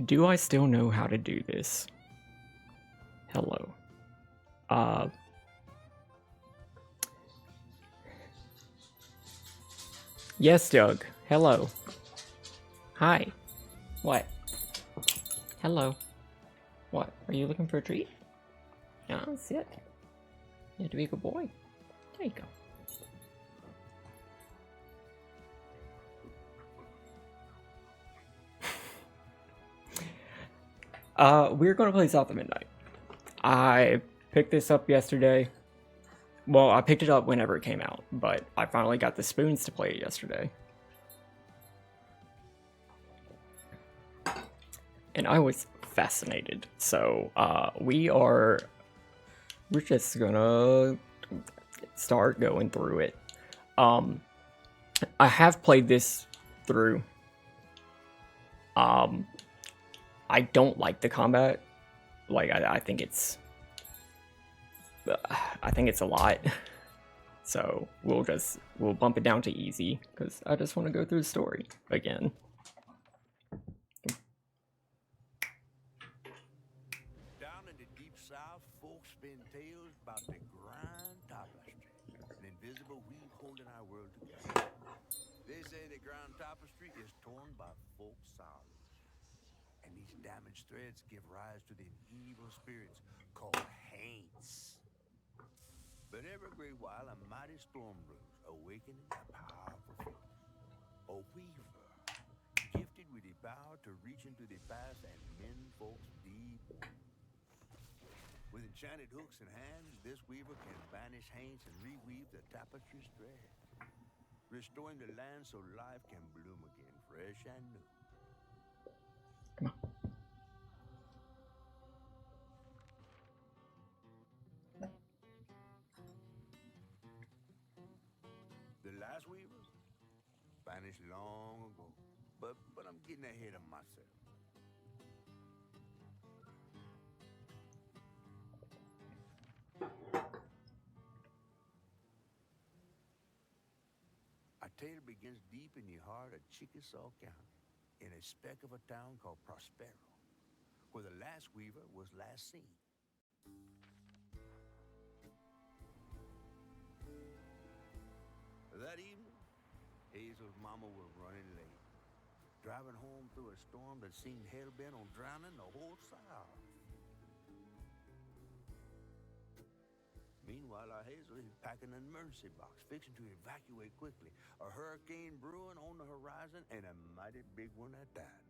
Do I still know how to do this? Hello. Yes, Doug. Hello. Hi. What? Hello. What? Are you looking for a treat? Yeah, sit. You have to be a good boy. There you go. We're gonna play South of Midnight. I picked this up yesterday. Well, I picked it up whenever it came out, but I finally got the spoons to play it yesterday. And I was fascinated. So, we're just gonna start going through it. I have played this through. I don't like the combat. Like, I think it's a lot. So we'll bump it down to easy because I just want to go through the story again. Down in the deep south, folks spin tales about the grand tapestry, an invisible weave holding our world together. They say the grand tapestry is torn by folk sorrows, and these damaged threads give rise to them evil spirits called haints. But every great while, a mighty storm brews, awakening a powerful force. A weaver, gifted with the power to reach into the past and mend folks' deep wounds. With enchanted hooks in hands, this weaver can banish haints and reweave the tapestry's thread, restoring the land so life can bloom again, fresh and new. Come on. The last weaver vanished long ago, but I'm getting ahead of myself. Our tale begins deep in the heart of Chickasaw County, in a speck of a town called Prospero, where the last weaver was last seen. That evening, Hazel's mama was running late, driving home through a storm that seemed hell-bent on drowning the whole South. Meanwhile, our Hazel is packing an emergency box, fixing to evacuate quickly. A hurricane brewing on the horizon, and a mighty big one at that.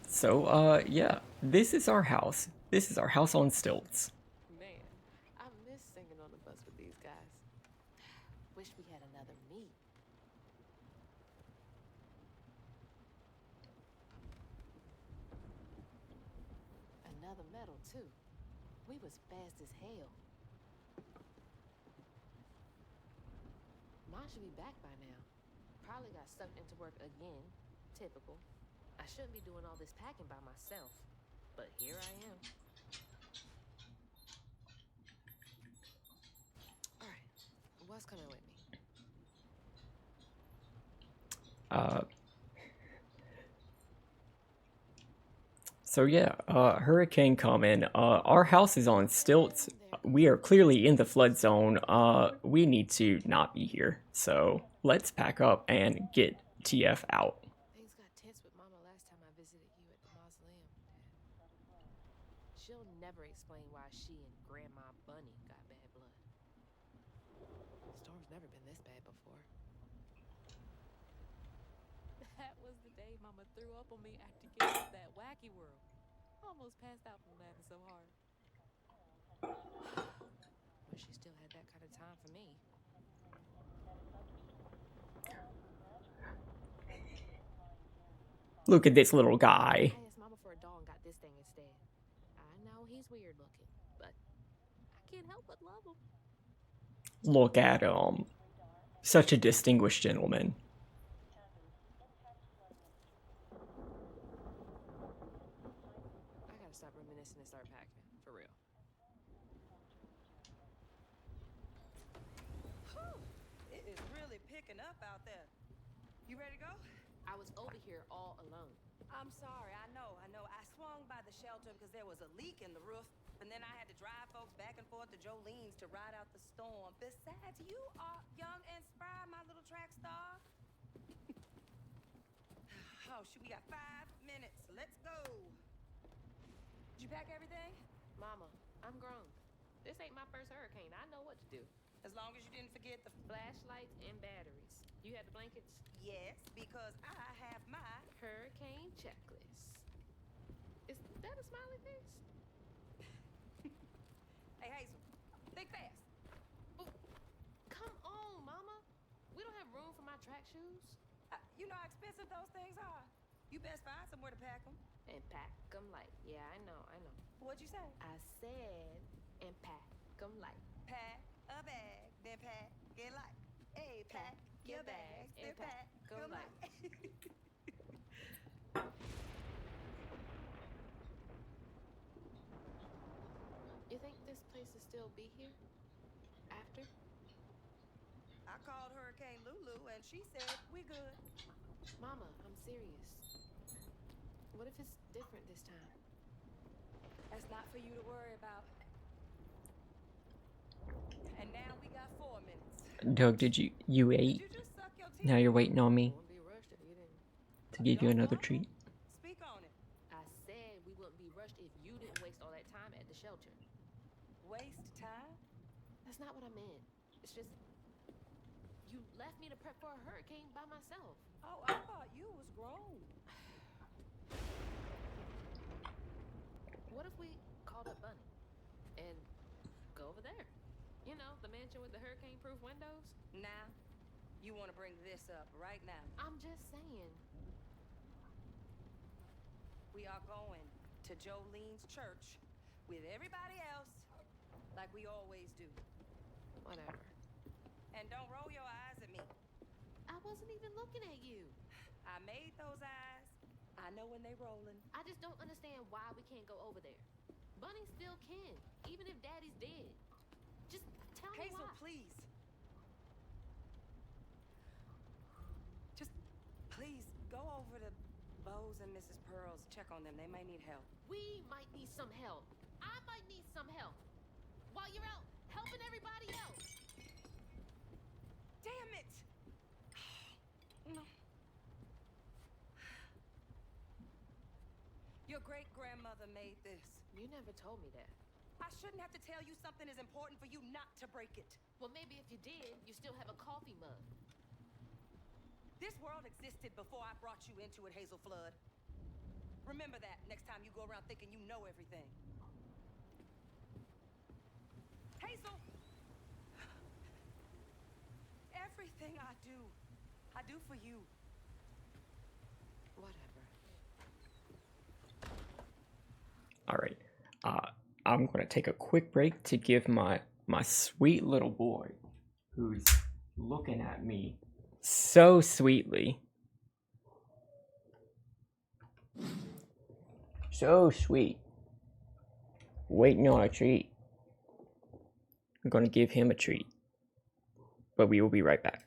So, yeah, this is our house. This is our house on stilts. Man, I miss singing on the bus with these guys. Wish we had another meet. Another medal, too. We was fast as hell. Mom should be back by now. Probably got sucked into work again. Typical. I shouldn't be doing all this packing by myself. But here I am. Alright, what's coming with me? So yeah, hurricane coming. Our house is on stilts. We are clearly in the flood zone. We need to not be here. So let's pack up and get TF out. Things got tense with Mama last time I visited you at the mausoleum, Dad. She'll never explain why she and Grandma Bunny got bad blood. Storm's never been this bad before. That was the day Mama threw up on me after getting out that wacky world. Almost passed out from laughing so hard. But she still had that kind of time for me. Look at this little guy. I asked Mama for a doll and got this thing instead. I know he's weird looking, but I can't help but love him. Look at him. Such a distinguished gentleman. I gotta stop reminiscing and start packing, for real. Whew, it is really picking up out there. You ready to go? I was over here all alone. I'm sorry, I know. I swung by the shelter because there was a leak in the roof, and then I had to drive folks back and forth to Jolene's to ride out the storm. Besides, you are young and spry, my little track star. Oh, shoot, we got 5 minutes. Let's go. Did you pack everything? Mama, I'm grown. This ain't my first hurricane. I know what to do. As long as you didn't forget the... Flashlights and batteries. You had the blankets? Yes, because I have my... Hurricane checklist. Is that a smiley face? Hey, Hazel, think fast. Oh, come on, Mama. We don't have room for my track shoes. You know how expensive those things are. You best find somewhere to pack them. And pack them light. Yeah, I know. What'd you say? I said, and pack them light. Pack a bag, then pack it light. Hey, pack your bags, then pack them light. You think this place will still be here? After? I called Hurricane Lulu, and she said we good. Mama, I'm serious. What if it's different this time? That's not for you to worry about. And now we got 4 minutes. Doug, did you ate? Did you just suck your teeth? Now you're waiting on me Wouldn't be rushed if you didn't. to give you another treat. Speak on it. I said we wouldn't be rushed if you didn't waste all that time at the shelter. Waste time? That's not what I meant. It's just you left me to prep for a hurricane by myself. Oh, I thought you was grown. What if we called up Bunny and go over there? You know, the mansion with the hurricane-proof windows? Now, you want to bring this up right now. I'm just saying. We are going to Jolene's church with everybody else like we always do. Whatever. And don't roll your eyes at me. I wasn't even looking at you. I made those eyes. I know when they rolling. I just don't understand why we can't go over there. Bunny still can, even if Daddy's dead. Just tell me Hazel, why. please. Just please go over to Bo's and Mrs. Pearl's. Check on them. They may need help. We might need some help. I might need some help. While you're out helping everybody else. Damn it! No. Your great-grandmother made this. You never told me that. I shouldn't have to tell you something is important for you not to break it. Well, maybe if you did, you still have a coffee mug. This world existed before I brought you into it, Hazel Flood. Remember that next time you go around thinking you know everything. Hazel! Everything I do for you. Whatever. All right. I'm gonna take a quick break to give my sweet little boy, who's looking at me so sweetly, so sweet, waiting on a treat. I'm gonna give him a treat, but we will be right back.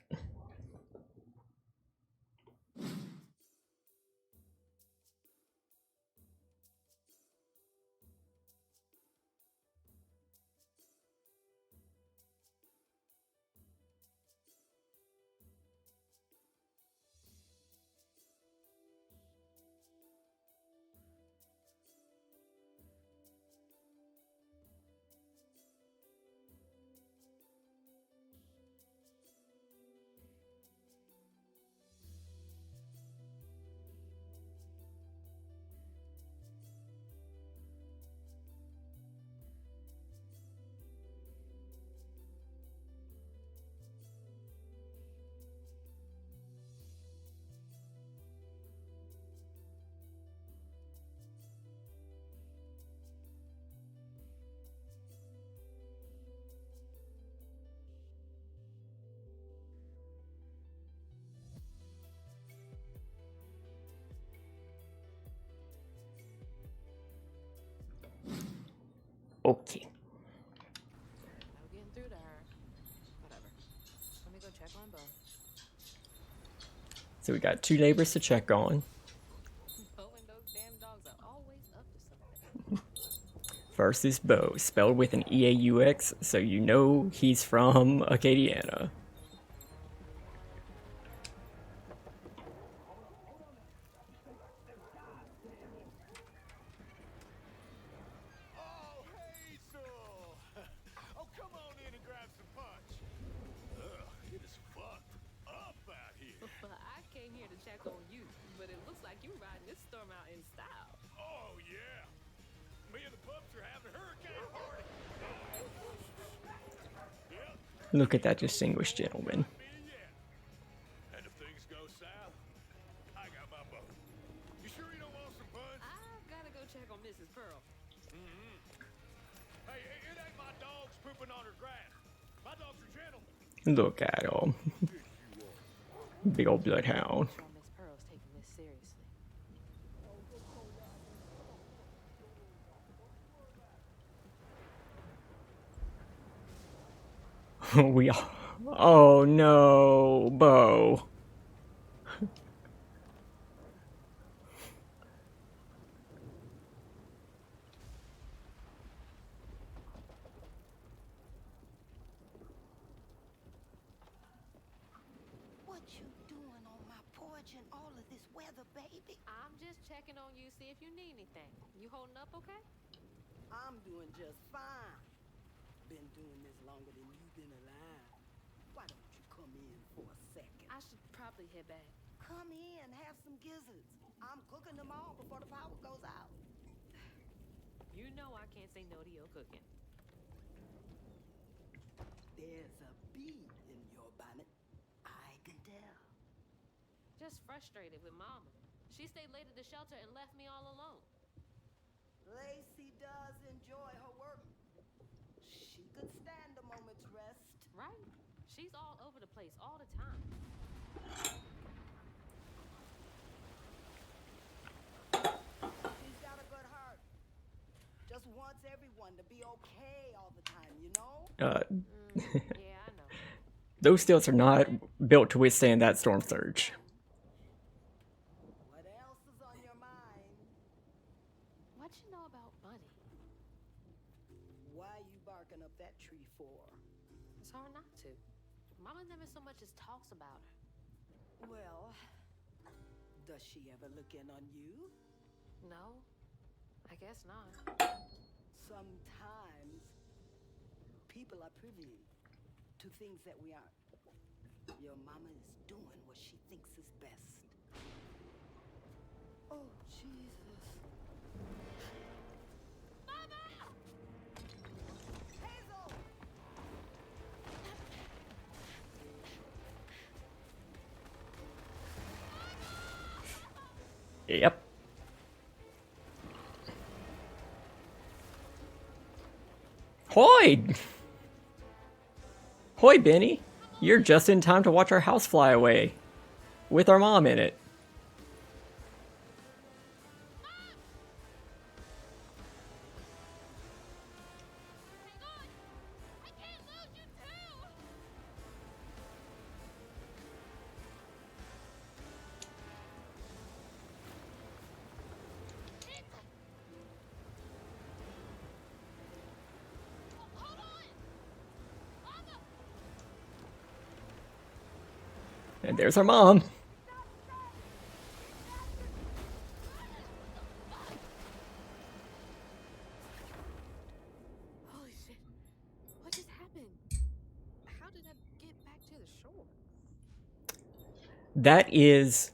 Okay. No getting through to her. Whatever. Let me go check on Bo. So we got 2 neighbors to check on. Bo and those damn dogs are always up to something. First is Bo, spelled with an E-A-U-X, so you know he's from Acadiana. Oh, Hazel! Oh, come on in and grab some punch. Ugh, it is fucked up out here. Well, I came here to check on you, but it looks like you're riding this storm out in style. Oh, yeah. Me and the pups are having a hurricane party. Yep. Look at that distinguished gentleman. Me yet. And if things go south, I got my boat. You sure you don't want some punch? I've gotta go check on Mrs. Pearl. Hey, it ain't my dogs pooping on her grass. My dogs are gentlemen. Look at him. Big old bloodhound. Well, Miss Pearl's taking this seriously. We are. Oh no, Bo. What you doing on my porch in all of this weather, baby? I'm just checking on you, see if you need anything. You holding up okay? I'm doing just fine. Been doing this longer than you've been alive. Why don't you come in for a second? I should probably head back. Come in, have some gizzards. I'm cooking them all before the power goes out. You know I can't say no to your cooking. There's a bee in your bonnet. I can tell. Just frustrated with Mama. She stayed late at the shelter and left me all alone. Lacey does enjoy her work. She could stand a moment's rest. Right? She's all over the place all the time. She's got a good heart. Just wants everyone to be okay all the time, you know? Yeah, I know. Those stilts are not built to withstand that storm surge. What else is on your mind? What you know about Bunny? Why you barking up that tree for? It's hard not to. Mama never so much as talks about her. Well, does she ever look in on you? No, I guess not. Sometimes people are privy to things that we aren't. Your mama is doing what she thinks is best. Oh, Jesus. Mama! Hazel! Yep. Hoy! Hoy, Benny. You're just in time to watch our house fly away. With our mom in it. And there's our mom. Holy shit. What just happened? How did I get back to the shore? That is,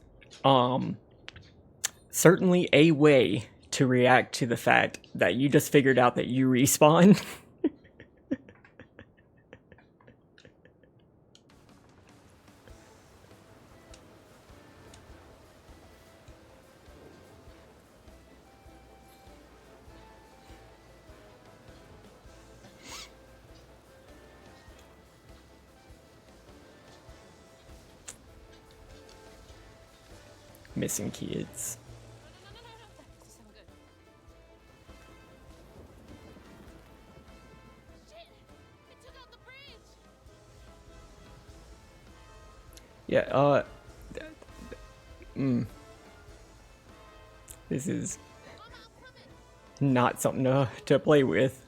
certainly a way to react to the fact that you just figured out that you respawn. Missing kids. No. That doesn't sound good. Shit! It took out the bridge! Yeah, This is not something to play with.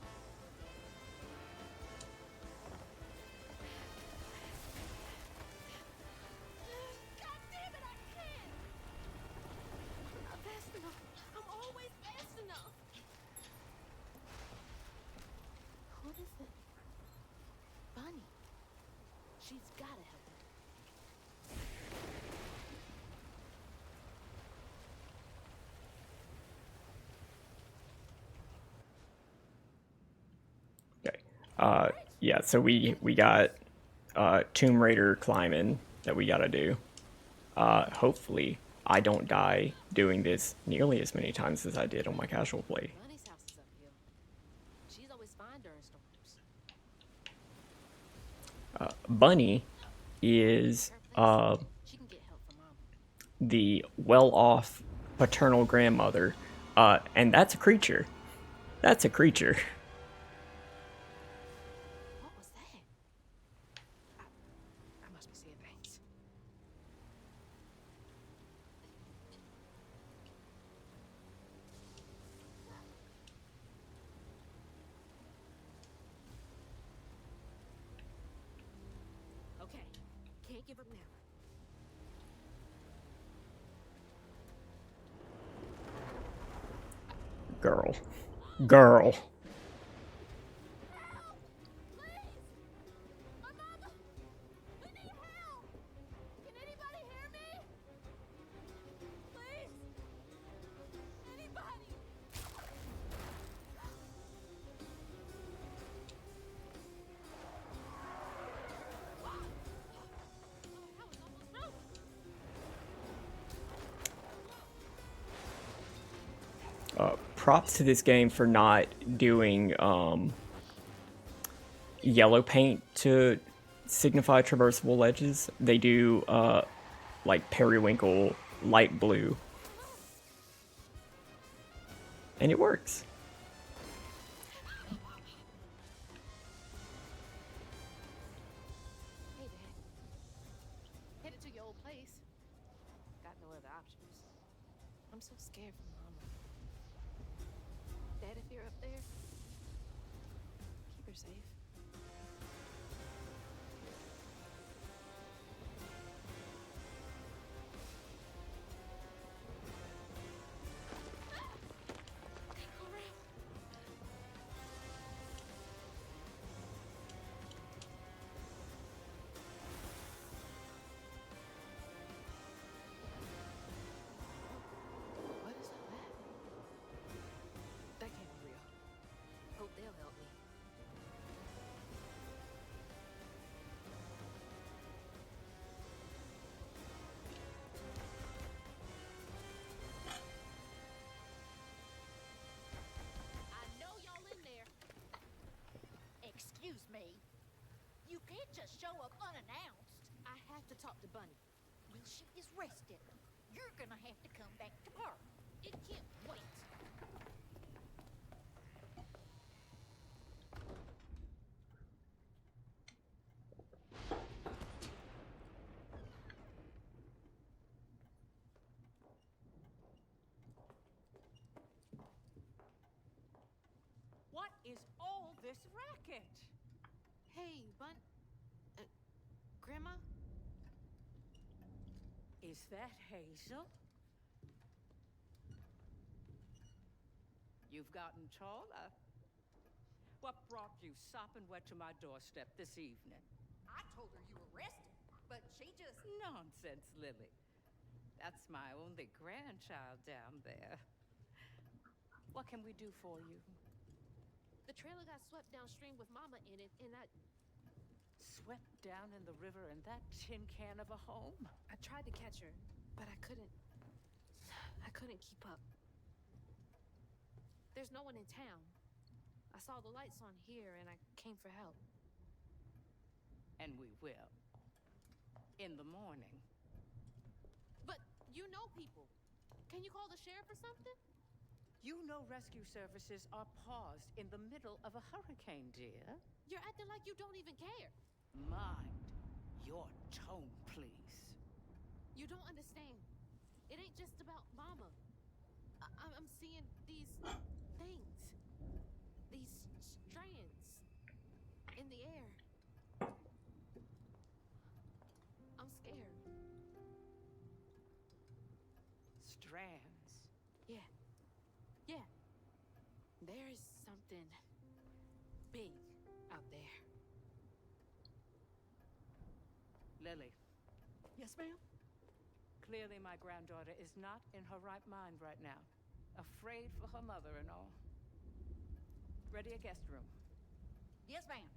God damn it, I can't! I'm not fast enough. I'm always fast enough. What is it? Bunny. She's gotta help me. Okay. Yeah. So we got Tomb Raider climbing that we gotta do. Hopefully, I don't die doing this nearly as many times as I did on my casual play. Bunny's house is uphill. She's always fine during storms. Bunny is Her place. She can get help from Mama. the well-off paternal grandmother, and that's a creature. That's a creature. What was that? I must be seeing things. Okay, can't give up now. Girl. Girl. Help! Please! My mama! We need help! Can anybody hear me? Please! Anybody! That was almost through! Props to this game for not doing yellow paint to signify traversable ledges. They do like periwinkle light blue. And it works. Hey, Dad. Headed to your old place. Got no other options. I'm so scared for Mama. Dad, if you're up there, keep her safe. Go around. What is all that? That can't be real. Hope they'll help me. I know y'all in there. Excuse me. You can't just show up unannounced. I have to talk to Bunny. Well, she is rested. You're gonna have to come back to her. It can't wait. What is all this racket? Hey, Grandma? Is that Hazel? You've gotten taller. What brought you sopping wet to my doorstep this evening? I told her you were rested, but she just... Nonsense, Lily. That's my only grandchild down there. What can we do for you? The trailer got swept downstream with Mama in it, and I Swept down in the river in that tin can of a home? tried to catch her, but I couldn't. I couldn't keep up. There's no one in town. I saw the lights on here, and I came for help. And we will. In the morning. But you know people. Can you call the sheriff or something? You know rescue services are paused in the middle of a hurricane, dear. You're acting like you don't even care. Mind your tone, please. You don't understand. It ain't just about Mama. I'm seeing these things. These strands in the air. I'm scared. Strands. Yeah. Yeah. There's something big out there. Lily, Yes, ma'am? clearly my granddaughter is not in her right mind right now. Afraid for her mother and all. Ready a guest room. Yes, ma'am.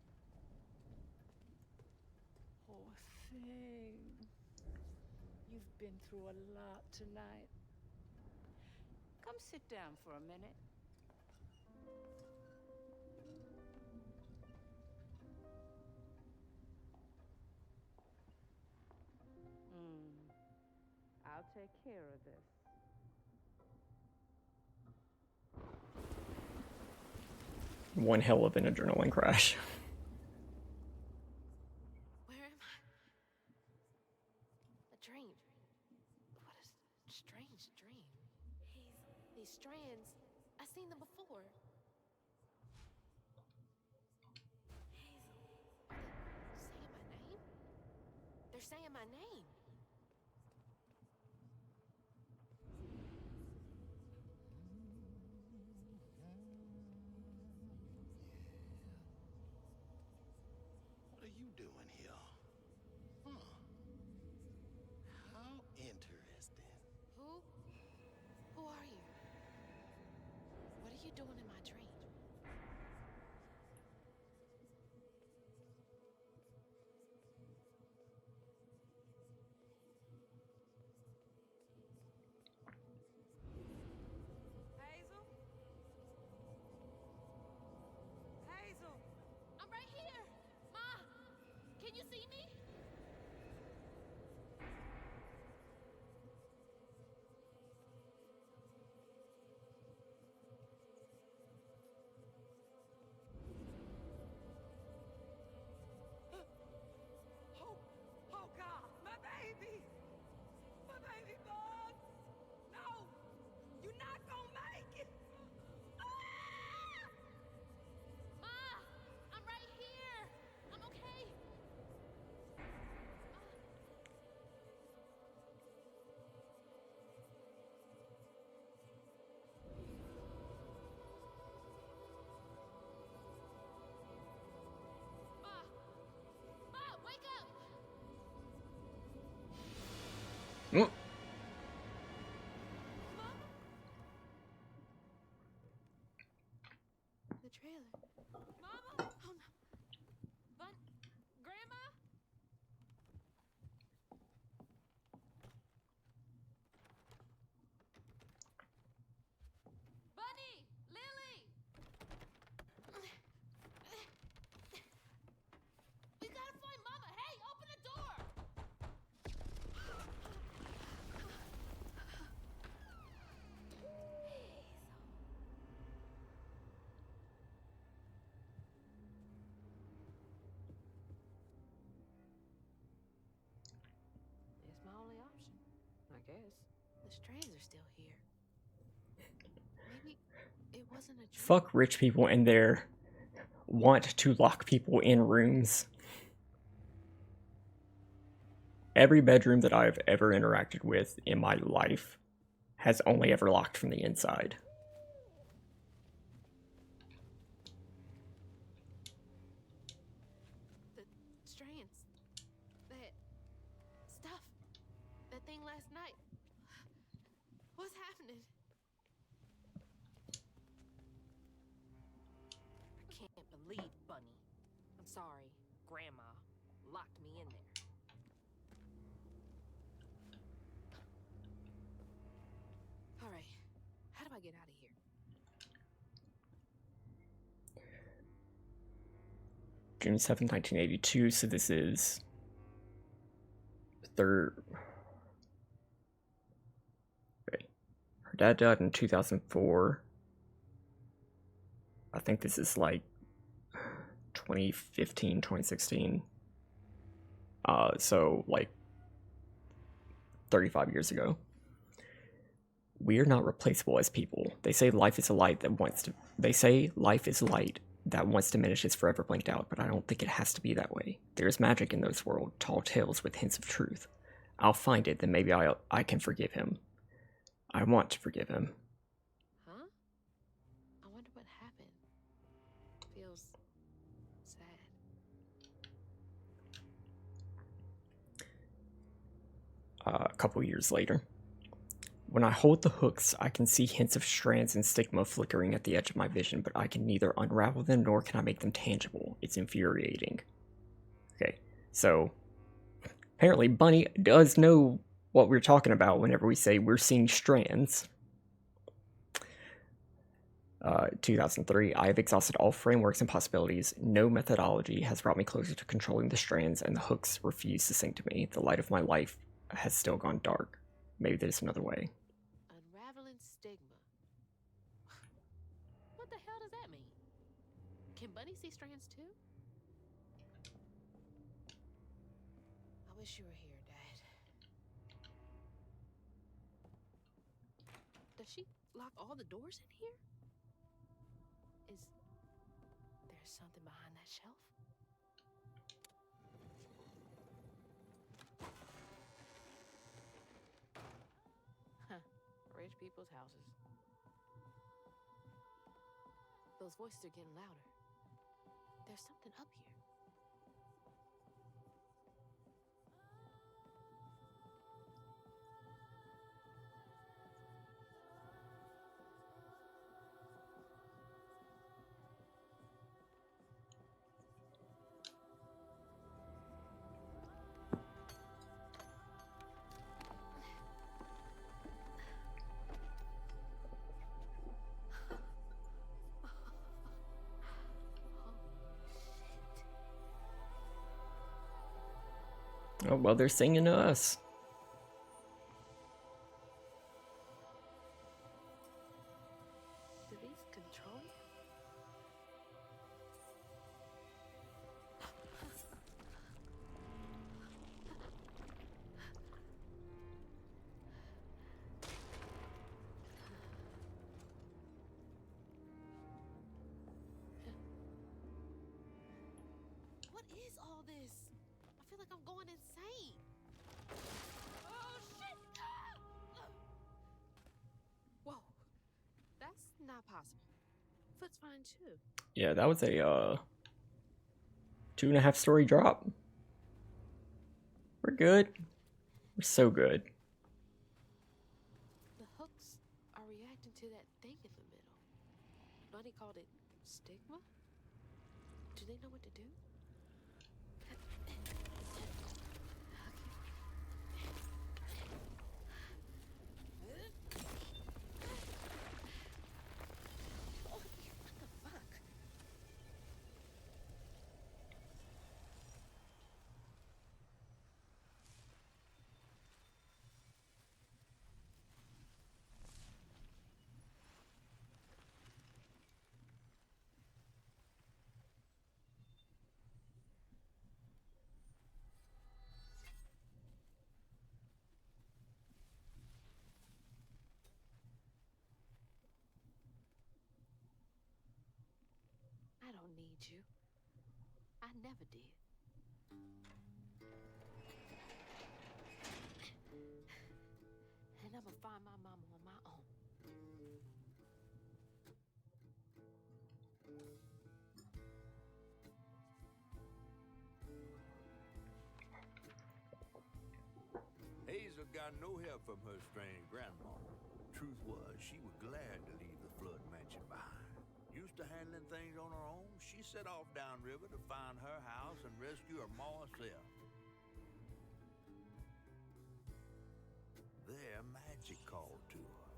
Poor thing. You've been through a lot tonight. Come sit down for a minute. I'll take care of this. One hell of an adrenaline crash. Where am I? A dream. What a strange dream. These strands, I've seen them before. Hazel. Are they saying my name? They're saying my name. What are you doing here? Huh. How interesting. Who are you? What are you doing in my dream? Hazel? Hazel! I'm right here! Ma! Can you see me? Oh God, my baby! My baby bug! No! You're not gonna make it! Ah! Ma! I'm right here! I'm okay! Ma! Ma, wake up! Mm. Mama? The trailer. Mama? Oh no. Grandma? Bunny! Lily! We gotta find Mama! Hey, open the door! It's my only option, I guess. The strands are still here. Maybe it wasn't a dream. Fuck rich people and their want to lock people in rooms. Every bedroom that I've ever interacted with in my life has only ever locked from the inside. The strands. That stuff. That thing last night. What's happening? I can't believe Bunny. I'm sorry, Grandma locked me in there. All right. How do I get out of here? June 7th, 1982, so this is third. Wait. Her dad died in 2004. I think this is like 2015, 2016. So like 35 years ago. We're not replaceable as people. They say life is a light that wants to. They say life is light that once diminished is forever blinked out, but I don't think it has to be that way. There's magic in those world, tall tales with hints of truth. I'll find it, then maybe I can forgive him. I want to forgive him. Huh? I wonder what happened. Feels sad. A couple years later. When I hold the hooks, I can see hints of strands and stigma flickering at the edge of my vision, but I can neither unravel them nor can I make them tangible. It's infuriating. Okay, so apparently Bunny does know what we're talking about whenever we say we're seeing strands. 2003, I have exhausted all frameworks and possibilities. No methodology has brought me closer to controlling the strands, and the hooks refuse to sink to me. The light of my life has still gone dark. Maybe there's another way. Unraveling stigma. What the hell does that mean? Can Bunny see strands too? I wish you were here, Dad. Does she lock all the doors in here? Is there something behind that shelf? Huh. Rich people's houses. Those voices are getting louder. There's something up here. Oh, well, they're singing to us. Do these control you? What is all this? I feel like I'm going insane. Oh, shit! Whoa. That's not possible. Foot's fine, too. Yeah, that was a 2.5 story drop. We're good. We're so good. The hooks are reacting to that thing in the middle. Bunny called it stigma? Do they know what to do? What the fuck? I don't need you. I never did. And I'ma find my mama on my own. Hazel got no help from her strange grandma. Truth was, she was glad to leave the flood mansion behind. Used to handling things on her own, she set off downriver to find her house and rescue her ma herself. There, magic called to her.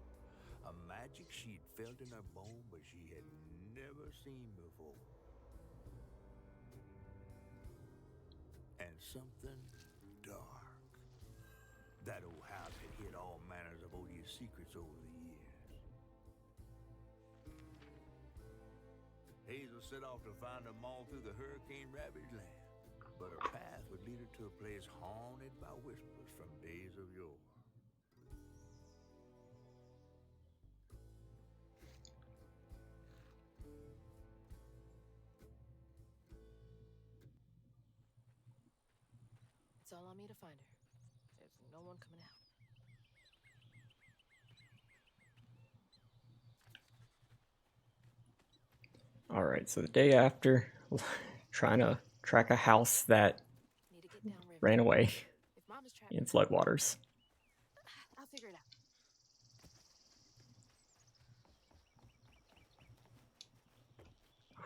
A magic she'd felt in her bone, but she had never seen before. And something dark. That old house had hid all manners of odious secrets over the years. Hazel set off to find them all through the hurricane-ravaged land. But her path would lead her to a place haunted by whispers from days of yore. It's all on me to find her. There's no one coming out. All right, so the day after, trying to track a house that Need to get downriver. ran away If Mama's trapped, in floodwaters. I'll figure it out.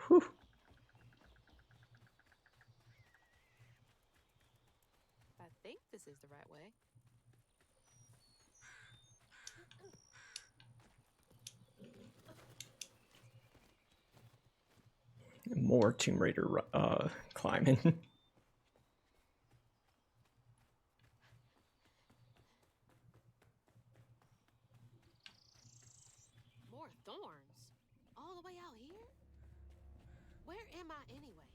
Whew. I think this is the right way. More Tomb Raider climbing. More thorns? All the way out here? Where am I anyway?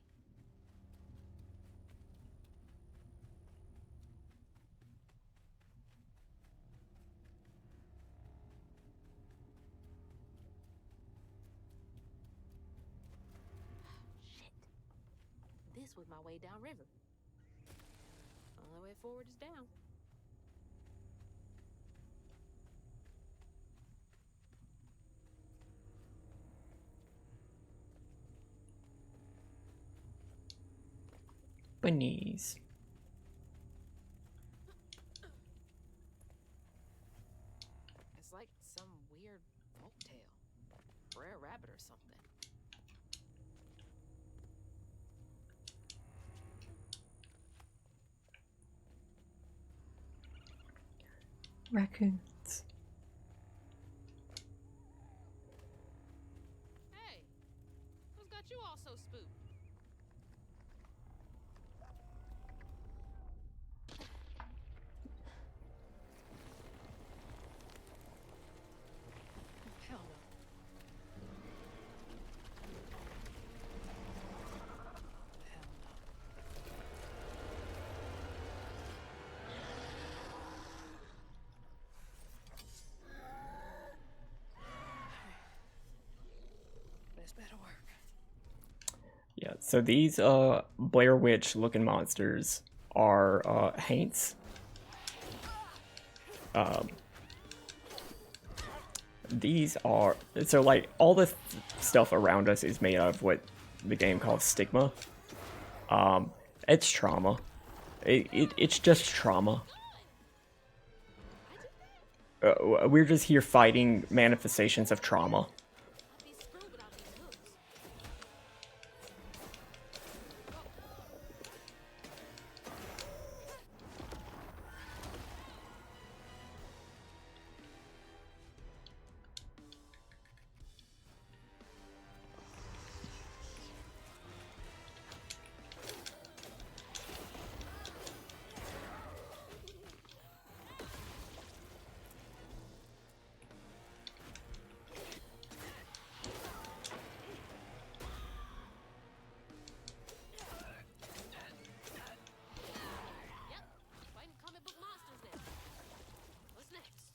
Shit. This was my way downriver. Only way forward is down. Bunnies. It's like some weird folktale. Rare rabbit or something. Raccoons. Hey, what's got you all so spooked? Hell no. Hell no. This better work. Yeah, so these Blair Witch looking monsters are haints. These are, so like all the stuff around us is made of what the game calls stigma. It's trauma. It's just trauma. We're just here fighting manifestations of trauma. I'd be screwed without these hooks. Yep, fighting comic book monsters now. What's next?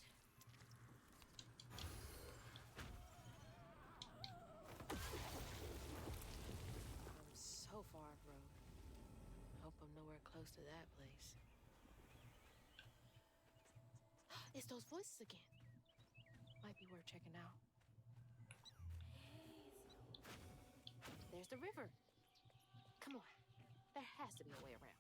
I'm so far off road. Hope I'm nowhere close to that place. It's those voices again. Might be worth checking out. There's the river. Come on. There has to be a way around.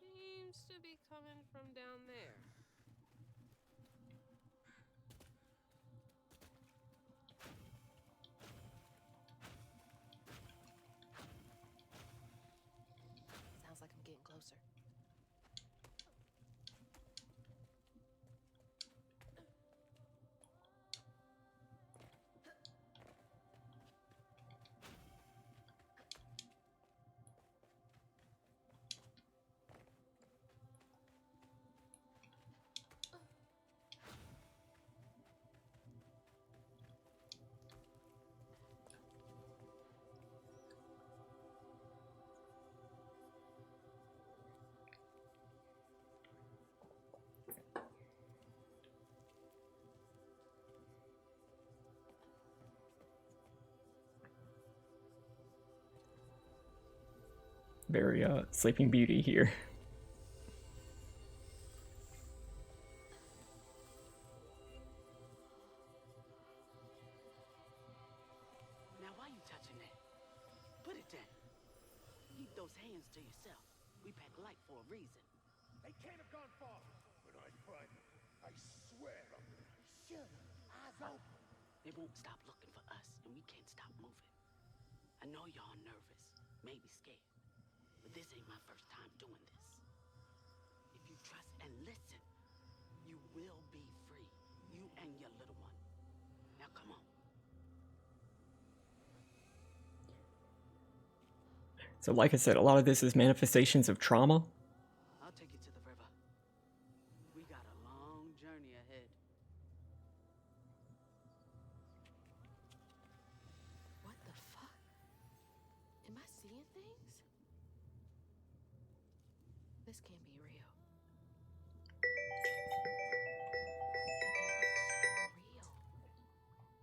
Seems to be coming from down there. Sounds like I'm getting closer. Very Sleeping Beauty here. Now why you touching that? Put it down. Keep those hands to yourself. We pack light for a reason. They can't have gone far. When I find them, I swear I'm gonna Shoot 'em. Eyes open. They won't stop looking for us, and we can't stop moving. I know y'all nervous, maybe scared, but this ain't my first time doing this. If you trust and listen, you will be free. You and your little one. Now come on. So like I said, a lot of this is manifestations of trauma. I'll take you to the river. We got a long journey ahead. What the fuck? Am I seeing things? This can't be real.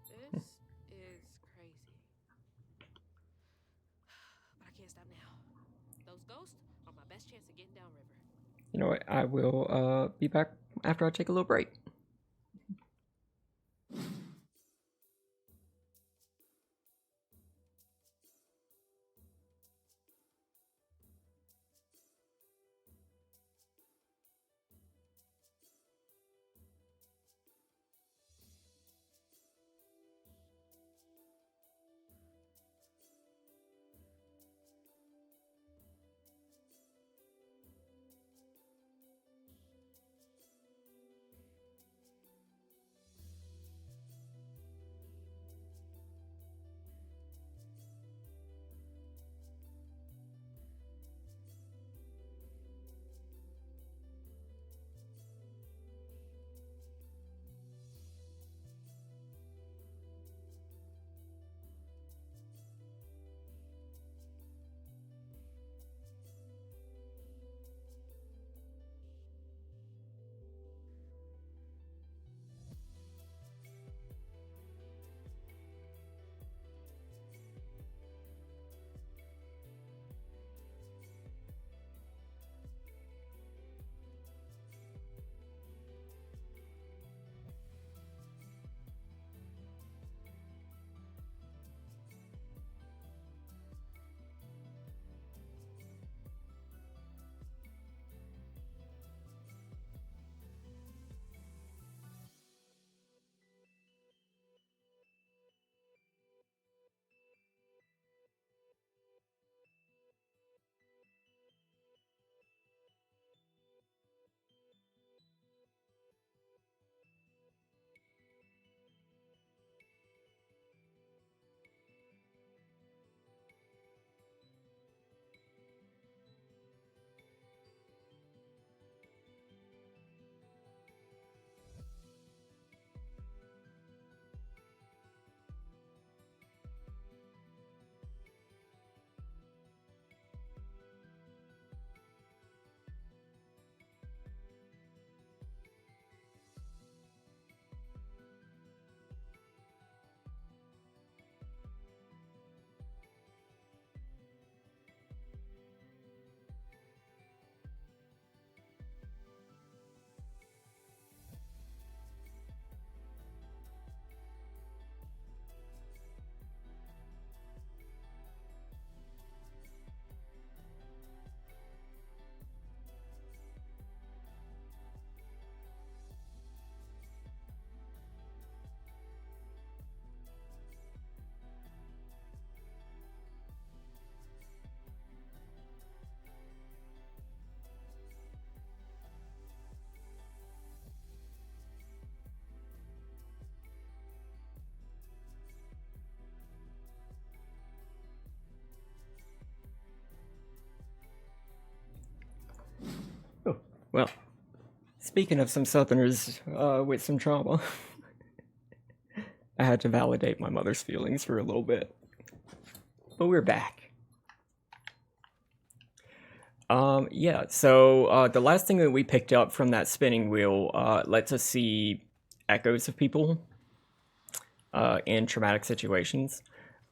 This is crazy. But I can't stop now. Those ghosts are my best chance of getting downriver. You know what? I will be back after I take a little break. Oh, well, speaking of some Southerners with some trauma, I had to validate my mother's feelings for a little bit. But we're back. Yeah, so the last thing that we picked up from that spinning wheel lets us see echoes of people in traumatic situations.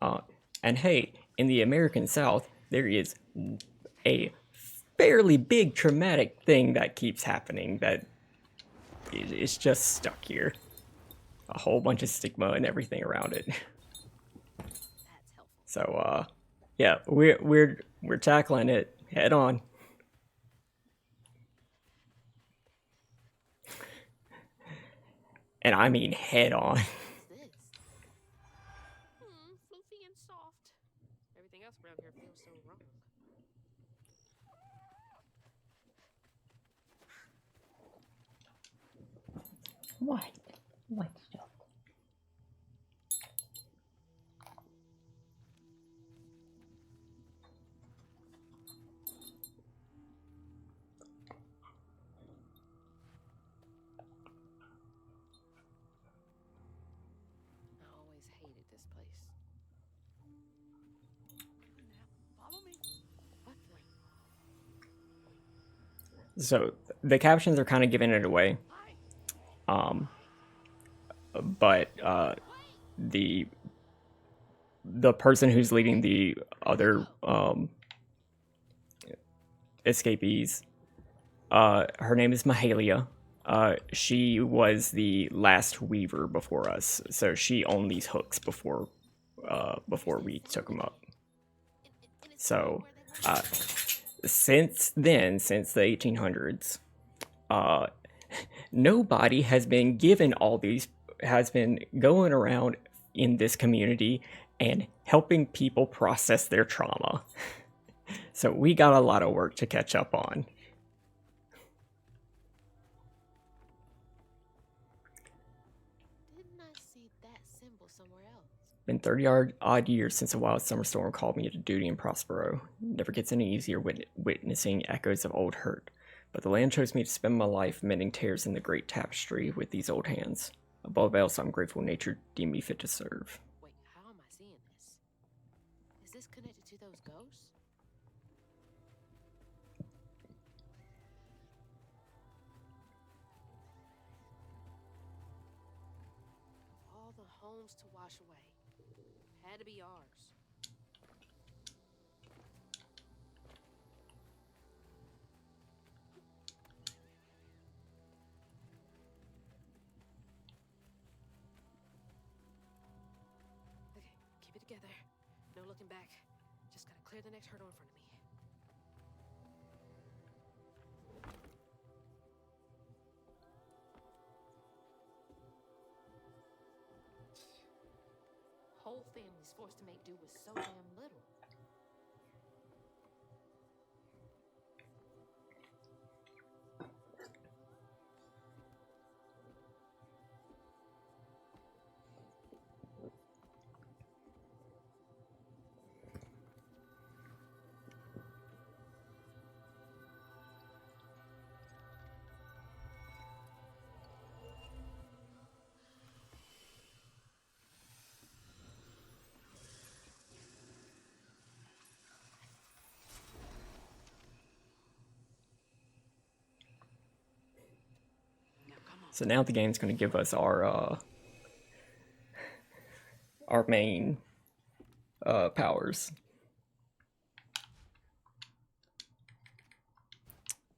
And hey, in the American South, there is a fairly big traumatic thing that keeps happening that is just stuck here. A whole bunch of stigma and everything around it. That's helpful. So yeah, we're tackling it head on. And I mean head on. What's this? Floofy and soft. Everything else around here feels so wrong. What stuff? I always hated this place. Follow me. What the? So the captions are kind of giving it away. But the person who's leading the other escapees, her name is Mahalia. She was the last weaver before us, so she owned these hooks before we took them up. So since then, since the 1800s, nobody has been given all these, has been going around in this community and helping people process their trauma. So we got a lot of work to catch up on. Didn't I see that symbol somewhere else? Been 30 odd years since a wild summer storm called me to duty in Prospero. Never gets any easier witnessing echoes of old hurt. But the land chose me to spend my life mending tears in the great tapestry with these old hands. Above else, I'm grateful nature deemed me fit to serve. Wait, how am I seeing this? Is this connected to those ghosts? All the homes to wash away. Had to be ours. Okay, keep it together. No looking back. Just gotta clear the next hurdle in front of me. Whole family's forced to make do with so damn little. So now the game's going to give us our main powers.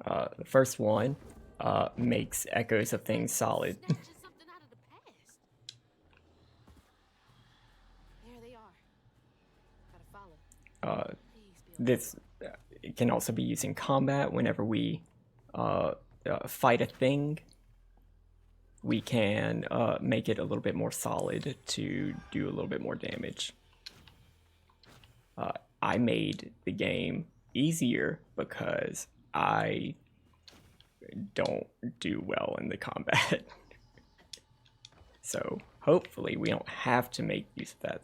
The first one makes echoes of things solid. Snatching something out of the past. There they are. Gotta follow. Please be This it can also be used in combat. Whenever we fight a thing, we can make it a little bit more solid to do a little bit more damage. I made the game easier because I don't do well in the combat. So hopefully we don't have to make use of that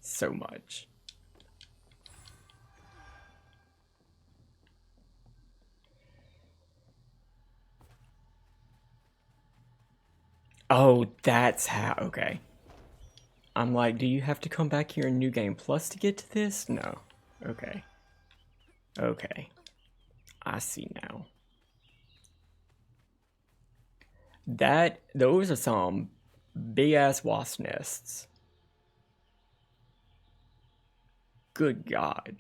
so much. Oh, that's how, okay. I'm like, do you have to come back here in New Game Plus to get to this? No. Okay. Okay. I see now. Those are some big ass wasp nests. Good God.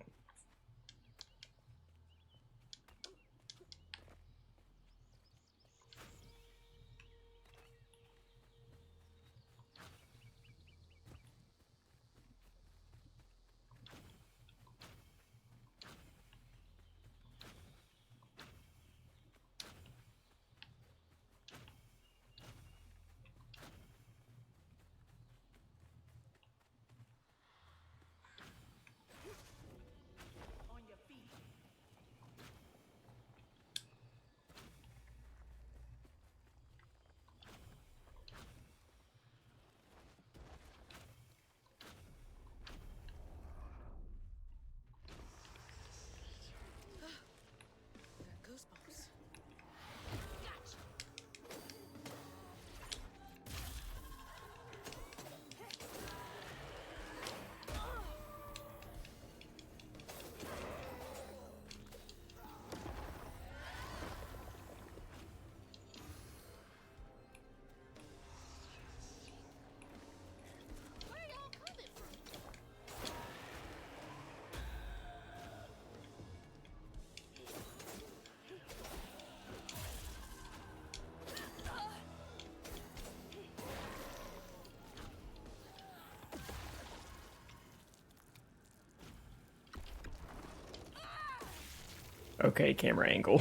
Okay, camera angle.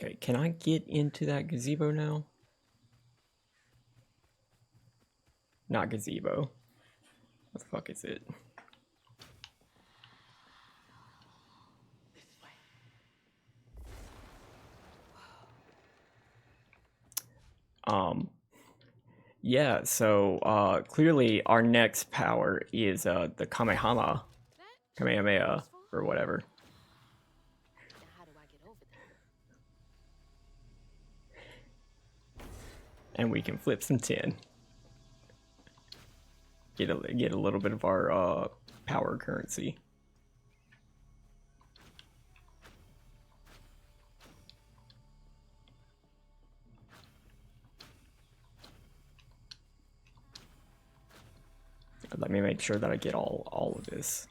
Okay, can I get into that gazebo now? Not gazebo. What the fuck is it? This way. Yeah, so clearly our next power is the That Kamehameha, useful. or whatever. Now how do I get over there? And we can flip some tin. Get a little bit of our power currency. Let me make sure that I get all of this.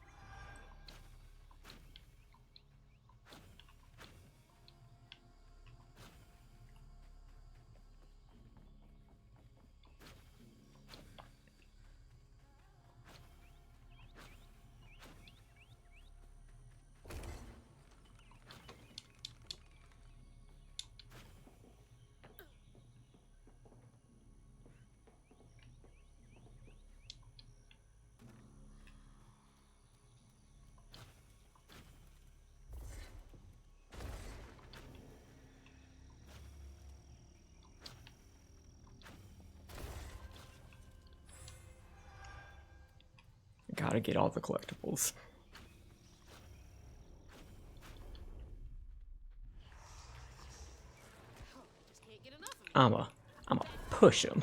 Gotta get all the collectibles. Just can't get enough of it. I'ma push him.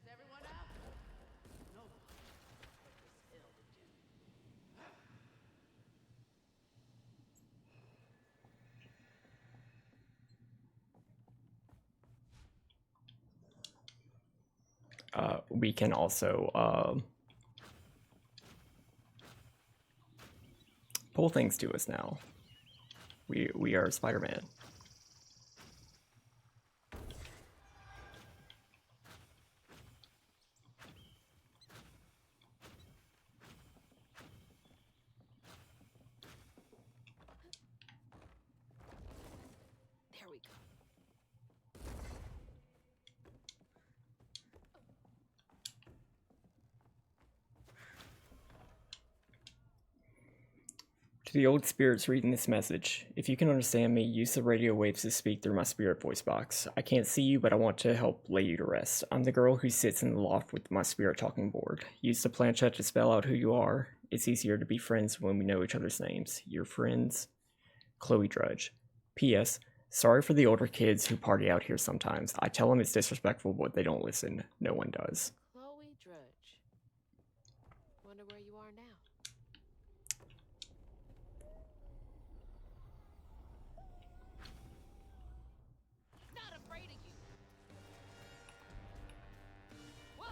Is everyone out? No. But this elder gem. We can also pull things to us now. We are Spider-Man. There we go. To the old spirits reading this message, if you can understand me, use the radio waves to speak through my spirit voice box. I can't see you, but I want to help lay you to rest. I'm the girl who sits in the loft with my spirit talking board. Use the planchette to spell out who you are. It's easier to be friends when we know each other's names. Your friends, Chloe Drudge. P.S. Sorry for the older kids who party out here sometimes. I tell them it's disrespectful, but they don't listen. No one does. Chloe Drudge. Wonder where you are now. Not afraid of you. Whoa.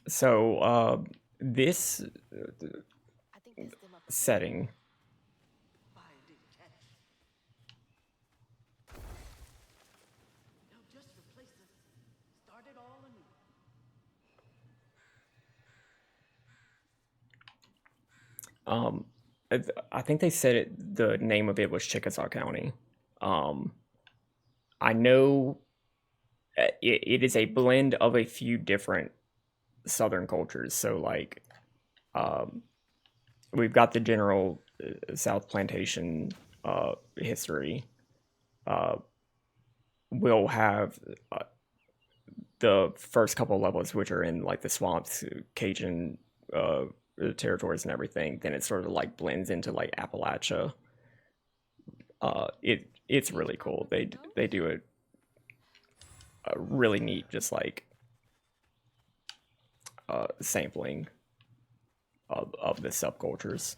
So this I think that's them up ahead. setting, Fire detached. They'll just replace us. Start it all anew. I think they said it. The name of it was Chickasaw County. Um, I know it is a blend of a few different Southern cultures. So like, um, we've got the general South Plantation history. Uh, we'll have the first couple levels, which are in like the swamps, Cajun territories, and everything. Then it sort of like blends into like Appalachia. It's really cool. They do a really neat, just like sampling of the subcultures.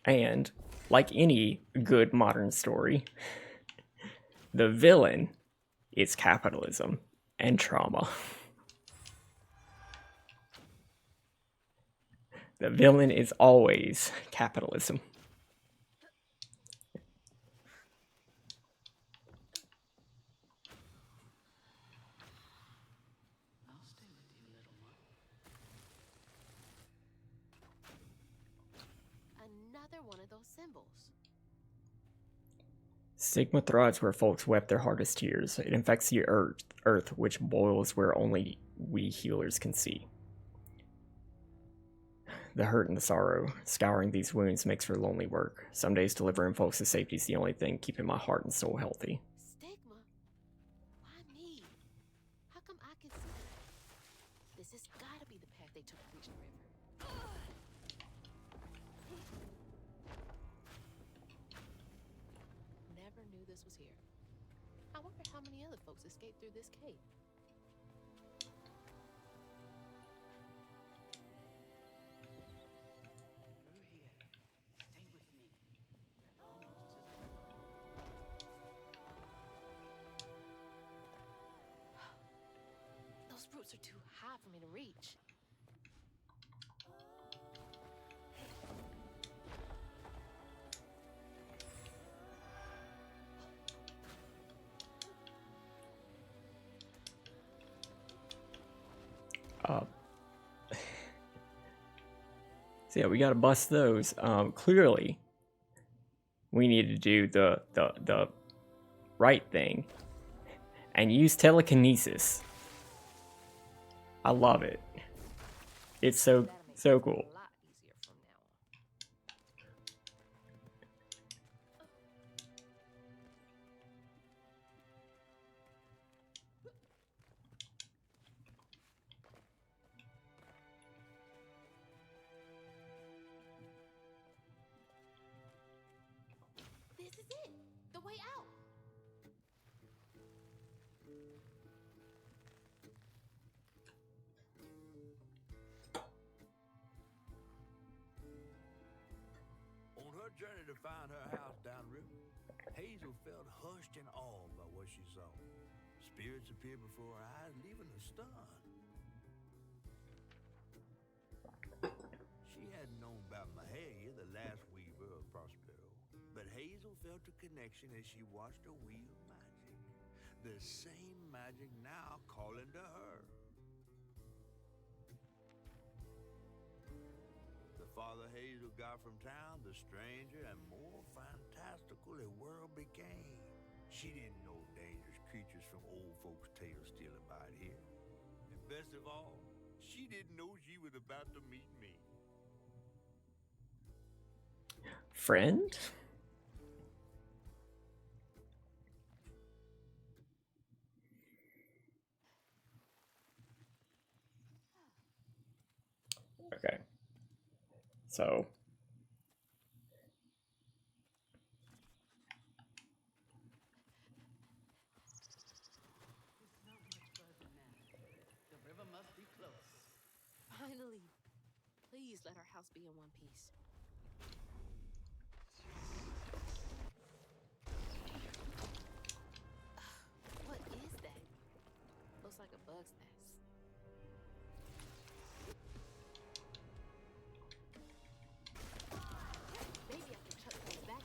And like any good modern story, the villain is capitalism and trauma. The villain is always capitalism. I'll stay with you, little one. Another one of those symbols. Stigma thrives where folks wept their hardest tears. It infects the earth, which boils where only we healers can see. The hurt and the sorrow, scouring these wounds makes for lonely work. Some days delivering folks to safety is the only thing keeping my heart and soul healthy. Stigma? Why me? How come I can see it? This has gotta be the path they took to reach the river. Never knew this was here. I wonder how many other folks escaped through this cave. You're here. Stay with me. Almost as Those roots are too high for me to reach. Uh, so yeah, we gotta bust those. Clearly, we need to do the right thing and use telekinesis. I love it. It's so That'll make cool. things a lot easier from now on. This is it. The way out. On her journey to find her house downriver, Hazel felt hushed and awed by what she saw. Spirits appeared before her eyes, leaving her stunned. She hadn't known about Mahalia, the last weaver of Prospero, but Hazel felt a connection as she watched her wield magic. The same magic now calling to her. The farther Hazel got from town, the stranger and more fantastical the world became. She didn't know dangerous creatures from old folks' tales still abide here. And best of all, she didn't know she was about to meet me. Friend? Okay. So Just let our house be in one piece. What is that? Looks like a bug's nest. Maybe I can chuck those back.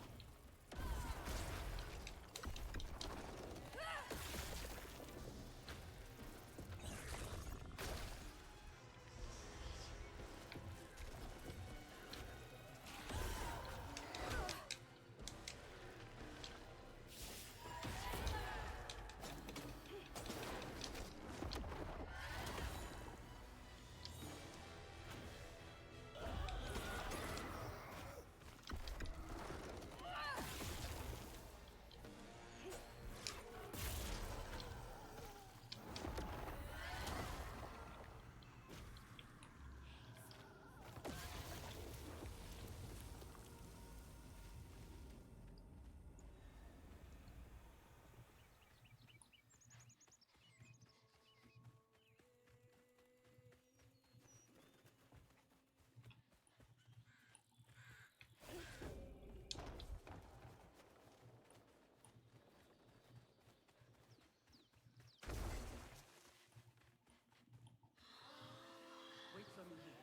Wait for me here.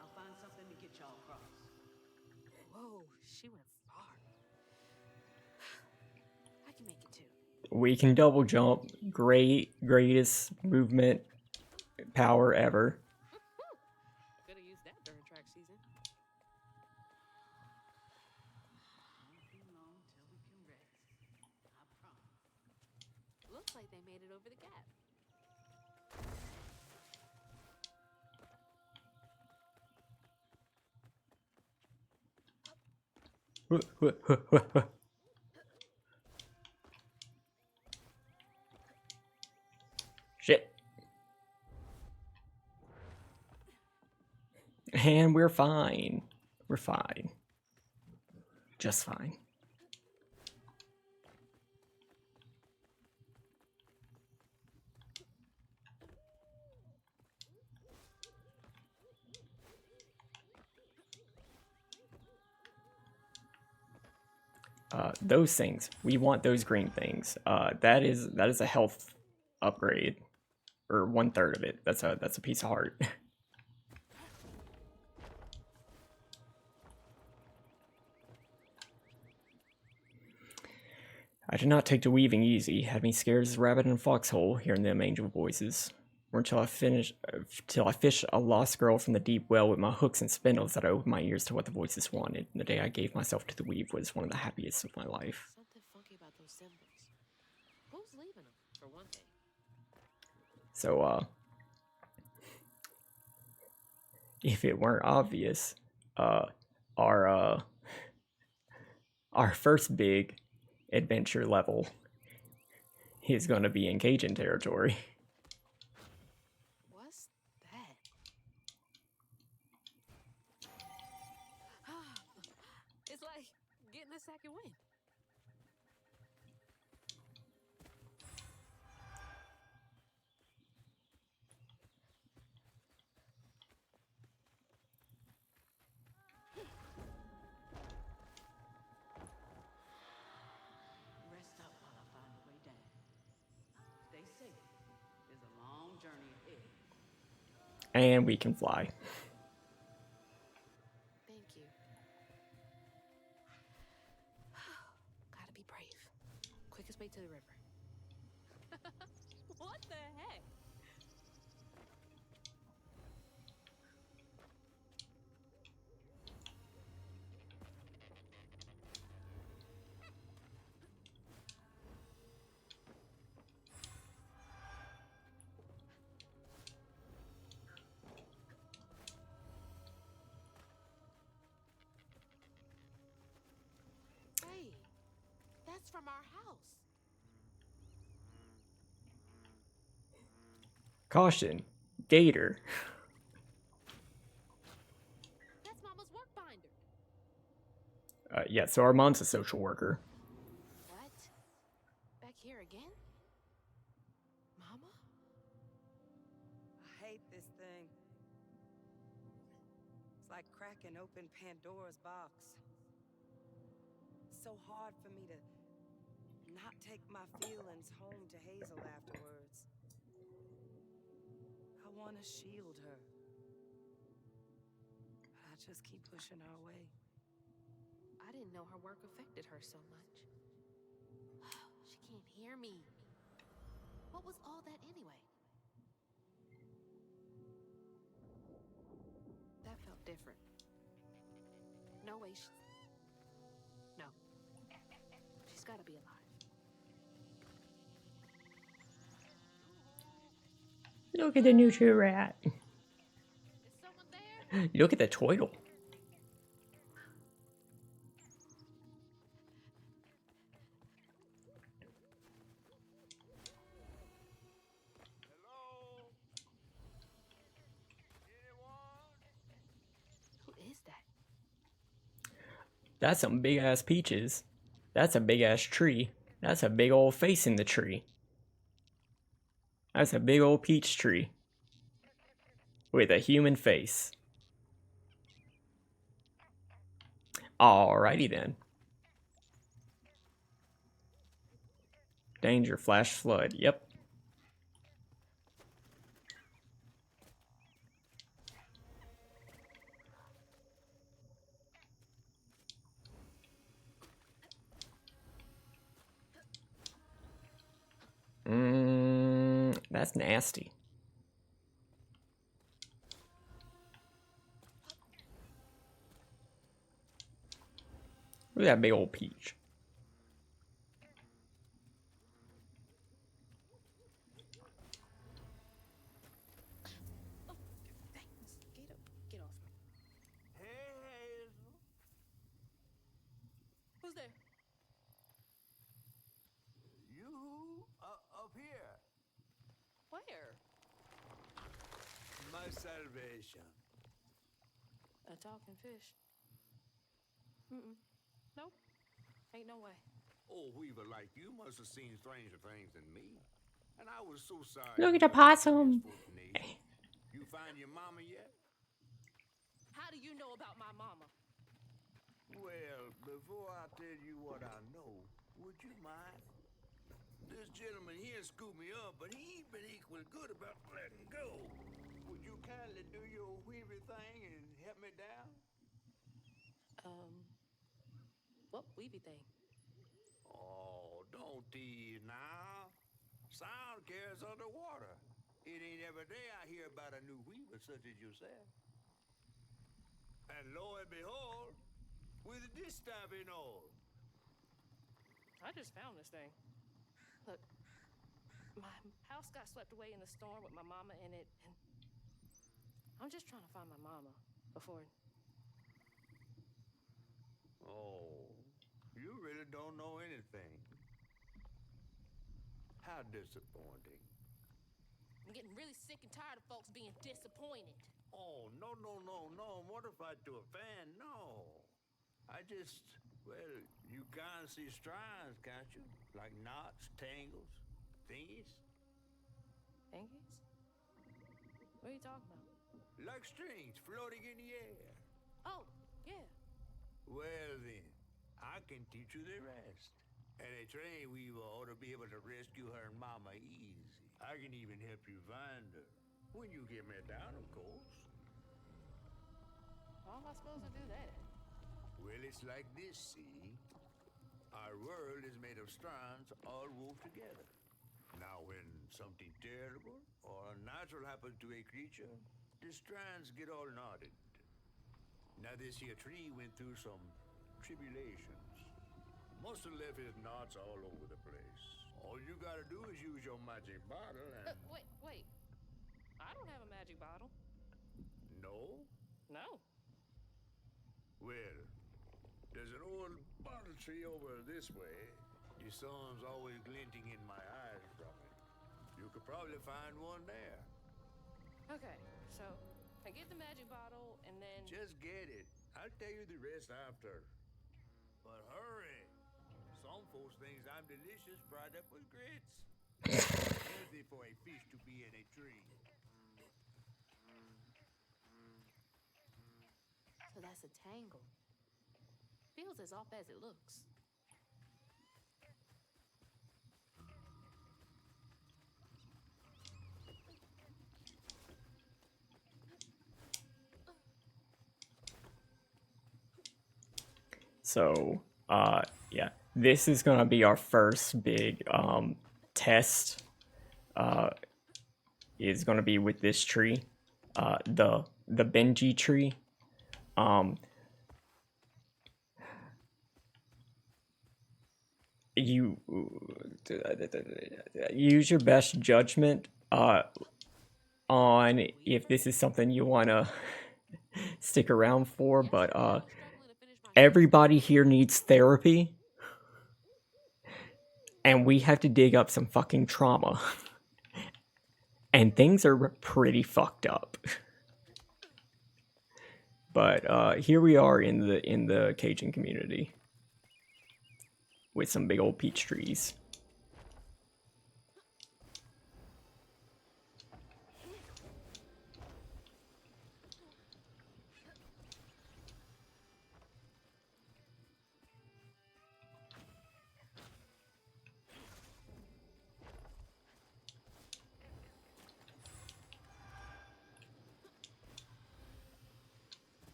I'll find something to get y'all across. Whoa, she went far. I can make it too. We can double jump. Greatest movement power ever. Could have used that during track season. Won't be long till we can rest. I promise. Looks like they made it over the gap. Shit. And we're fine. We're fine. Just fine. Those things. We want those green things. That is a health upgrade. Or 1/3 of it. That's a piece of heart. I did not take to weaving easy. Had me scared as a rabbit in a foxhole, hearing them angel voices. Or till I fish a lost girl from the deep well with my hooks and spindles that I opened my ears to what the voices wanted. And the day I gave myself to the weave was one of the happiest of my life. Something funky about those symbols. Who's leaving them, for one thing? So, if it weren't obvious, our first big adventure level is going to be in Cajun territory. What's that? It's like getting a second wind. Rest up while I find a way down. Stay safe. There's a long journey ahead. And we can fly. Thank you. Gotta be brave. Quickest way to the river. What the heck? Wait, that's from our house. Caution, Gator. That's Mama's work binder. Yeah, so our mom's a social worker. What? Back here again? Mama? I hate this thing. It's like cracking open Pandora's box. So hard for me to not take my feelings home to Hazel afterwards. I want to shield her. But I just keep pushing her away. I didn't know her work affected her so much. She can't hear me. What was all that anyway? That felt different. No way No. She's gotta be alive. Look at the nutri rat. Is someone there? Look at the turtle. Hello? Anyone? Who is that? That's some big ass peaches. That's a big ass tree. That's a big old face in the tree. That's a big old peach tree. With a human face. Alrighty then. Danger, flash flood. Yep. That's nasty. Look at that big old peach. Dang, mosquito. Get off me. Hey, Hazel. Who's there? You up here. Where? My salvation. A talking fish. Nope. Ain't no way. Oh, Weaver, like you must have seen stranger things than me. And I was so sorry. Look at the possum. You find your mama yet? How do you know about my mama? Well, before I tell you what I know, would you mind? This gentleman here scooped me up, but he ain't been equal good about letting go. Would you kindly do your Weaver thing and help me down? What weeby thing? Oh, don't tease now. Sound carries underwater. It ain't every day I hear about a new Weaver such as yourself. And lo and behold, with this stuff and all. I just found this thing. Look, my house got swept away in the storm with my mama in it, and I'm just trying to find my mama before. Oh, you really don't know anything. How disappointing. I'm getting really sick and tired of folks being disappointed. Oh, no. Mortified to a fan, no. I just, well, you can't see strands, can't you? Like knots, tangles, thingies. Thingies? What are you talking about? Like strings floating in the air. Oh, yeah. Well then, I can teach you the rest. And a train weaver ought to be able to rescue her and mama easy. I can even help you find her. When you get me down, of course. How am I supposed to do that? Well, it's like this, see? Our world is made of strands all wove together. Now, when something terrible or unnatural happens to a creature, the strands get all knotted. Now, this here tree went through some tribulations. Must have left his knots all over the place. All you gotta do is use your magic bottle and... Wait. I don't have a magic bottle. No? No. Well, there's an old bottle tree over this way. The sun's always glinting in my eyes from it. You could probably find one there. Okay, so I get the magic bottle and then... Just get it. I'll tell you the rest after. But hurry. Some folks think I'm delicious fried up with grits. Healthy for a fish to be in a tree. That's a tangle. Feels as off as it looks. So, yeah, this is gonna be our first big test. Is gonna be with this tree, the Benji tree. Um, you use your best judgment on if this is something you wanna stick around for, but everybody here needs therapy, and we have to dig up some fucking trauma. And things are pretty fucked up. But here we are in the Cajun community with some big old peach trees.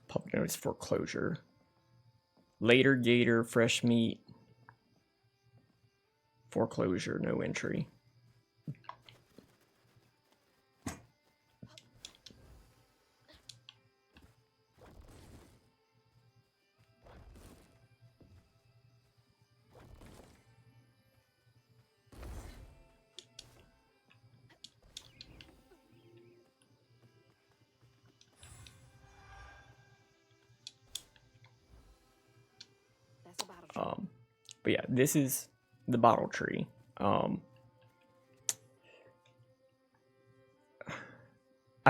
Public notice foreclosure. Later gator, fresh meat. Foreclosure, no entry. That's a bottle tree. But yeah, this is the bottle tree. I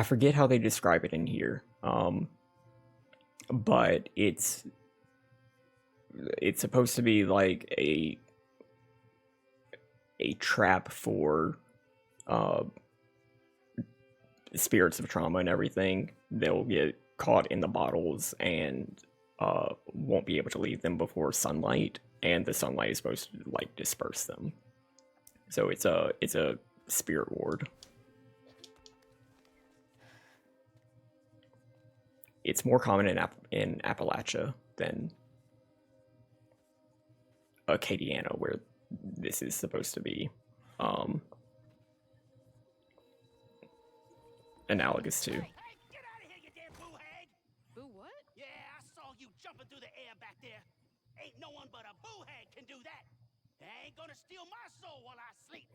forget how they describe it in here. But it's supposed to be like a trap for spirits of trauma and everything. They'll get caught in the bottles and won't be able to leave them before sunlight, and the sunlight is supposed to like disperse them. So it's a spirit ward. It's more common in Appalachia than Acadiana, where this is supposed to be analogous to. Hey, get out of here, you damn boo hag! Boo what? Yeah, I saw you jumping through the air back there. Ain't no one but a boo hag can do that. They ain't gonna steal my soul while I sleep.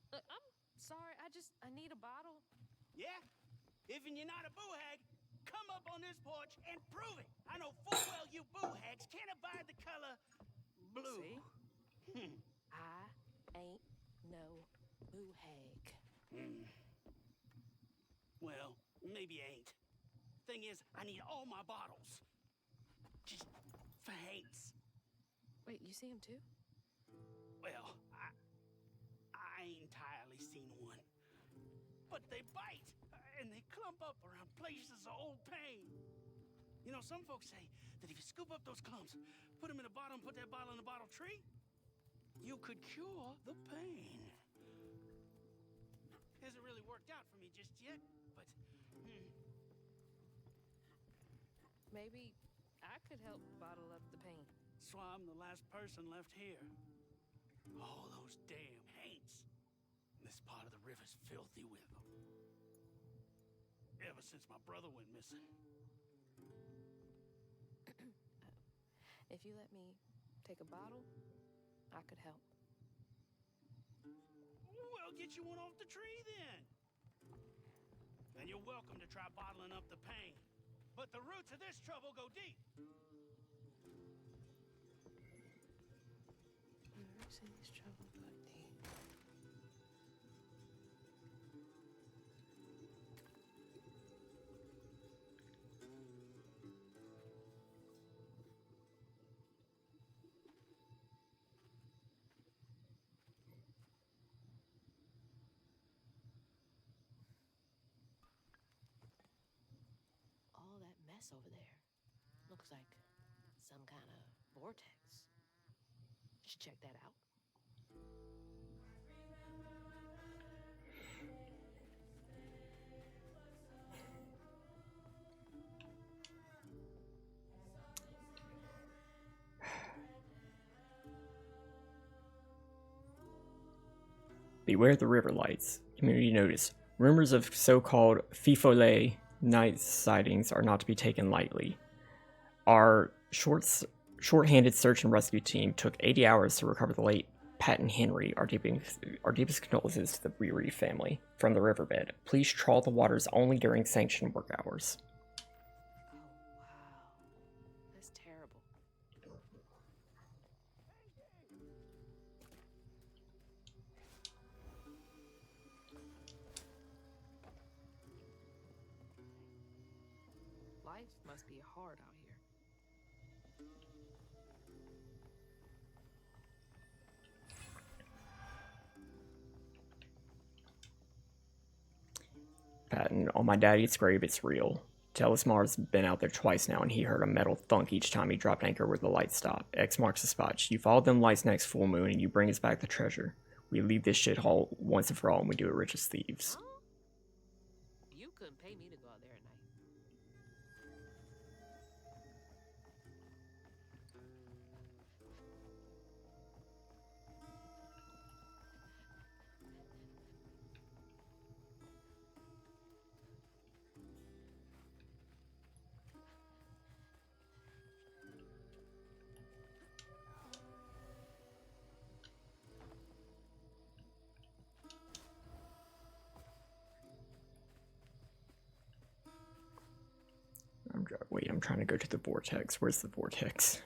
Look, I'm sorry. I need a bottle. Yeah? Even you're not a boo hag, come up on this porch and prove it. I know full well you boo hags can't abide the color blue. See? I ain't no boo hag. Well, maybe ain't. Thing is, I need all my bottles. Just for hates. Wait, you see him too? Well, I ain't entirely seen one. But they bite, and they clump up around places of old pain. You know, some folks say that if you scoop up those clumps, put them in a bottle and put that bottle in a bottle tree, you could cure the pain. Hasn't really worked out for me just yet, but Maybe I could help bottle up the pain. that's why I'm the last person left here. All those damn haints. This part of the river's filthy with them. Ever since my brother went missing. If you let me take a bottle, I could help. Well, get you one off the tree then. And you're welcome to try bottling up the pain. But the roots of this trouble go deep. mess over there. Looks like some kind of vortex. Should check that out. Beware the river lights. Community notice. Rumors of so-called Fifole night sightings are not to be taken lightly. Our short-handed search and rescue team took 80 hours to recover the late Pat and Henry. Our deepest condolences to the bereaved family. From the riverbed. Please trawl the waters only during sanctioned work hours. Oh, wow. That's terrible. Life must be hard out here. Patton, on my daddy's grave, it's real. Telesmar's been out there twice now, and he heard a metal thunk each time he dropped anchor where the lights stopped. X marks the spot. You follow them lights next full moon, and you bring us back the treasure. We leave this shithole once and for all, and we do it rich as thieves. Huh? You couldn't pay me to go out there at night. Wait, I'm trying to go to the vortex. Where's the vortex?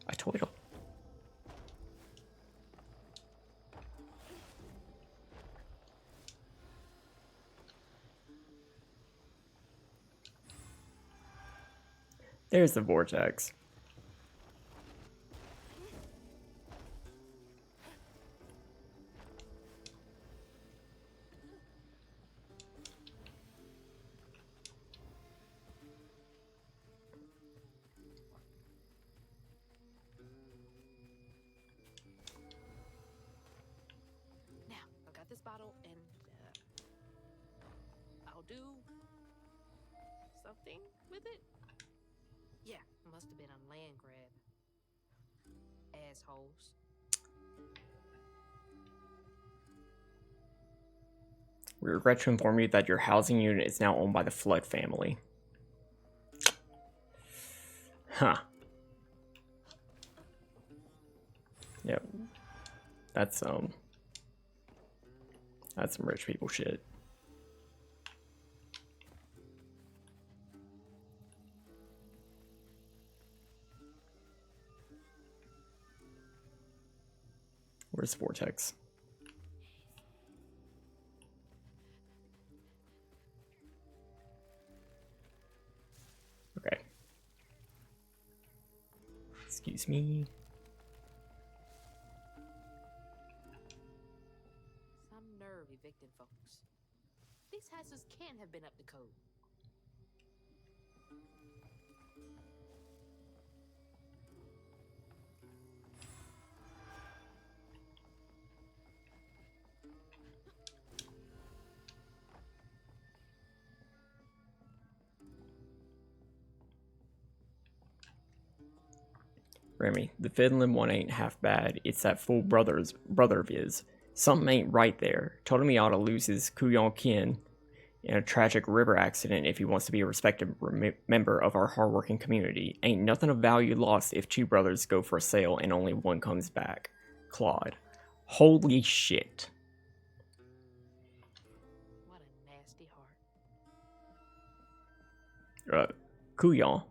I told you. There's the vortex. Now, I've got this bottle, and I'll do something with it. Yeah, must have been a land grab. Assholes. We regret to inform you that your housing unit is now owned by the Flood family. Huh. Yep. That's some rich people shit. Where's the vortex? Okay. Excuse me. Some nerve evicting folks. These houses can't have been up to code. Remy, the Finland one ain't half bad. It's that fool brother of his. Something ain't right there. Told him he ought to lose his Kuyon kin in a tragic river accident if he wants to be a respected member of our hardworking community. Ain't nothing of value lost if two brothers go for a sail and only one comes back. Claude. Holy shit. What a nasty heart. Kuyon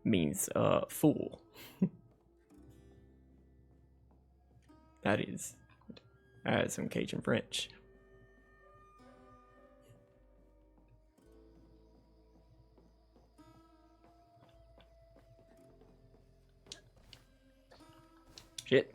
means fool. That is some Cajun French. Shit.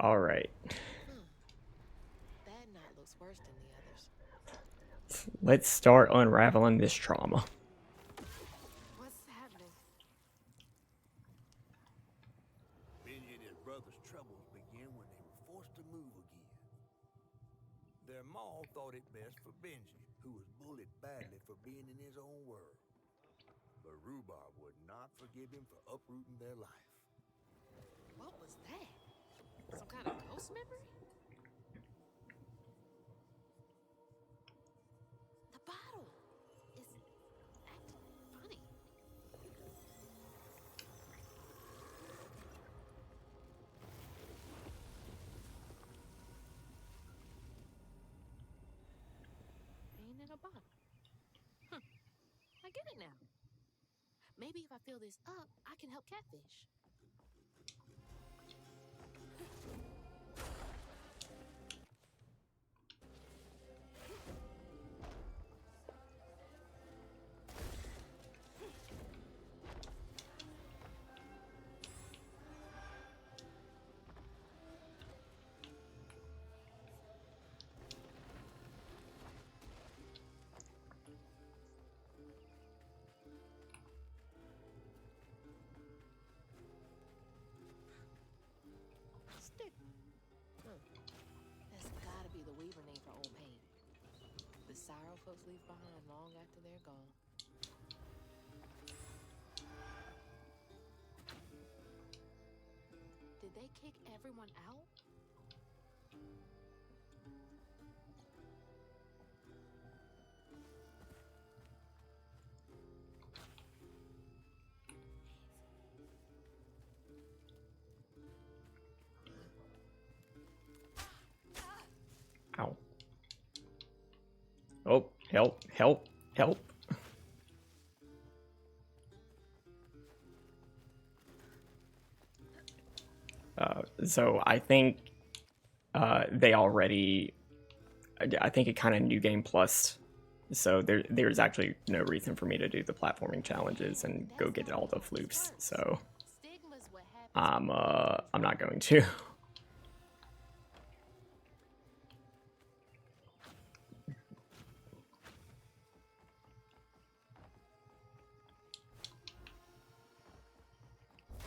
All right. That knot looks worse than the others. Let's start unraveling this trauma. What's happening? Benji and his brother's troubles began when they were forced to move again. Their ma thought it best for Benji, who was bullied badly for being in his own world. But Rhubarb would not forgive him for uprooting their life. What was that? Some kind of ghost memory? The bottle is acting funny. Ain't in a bottle. I get it now. Maybe if I fill this up, I can help Catfish. Stick. That's gotta be the Weaver name for old paint. The sorrow folks leave behind long after they're gone. Did they kick everyone out? Ow. Oh, help, help, help. So I think they already, I think it kind of new game plus, so there's actually no reason for me to do the platforming challenges and go get all the floops. So Stigma's what happens. I'm not going to.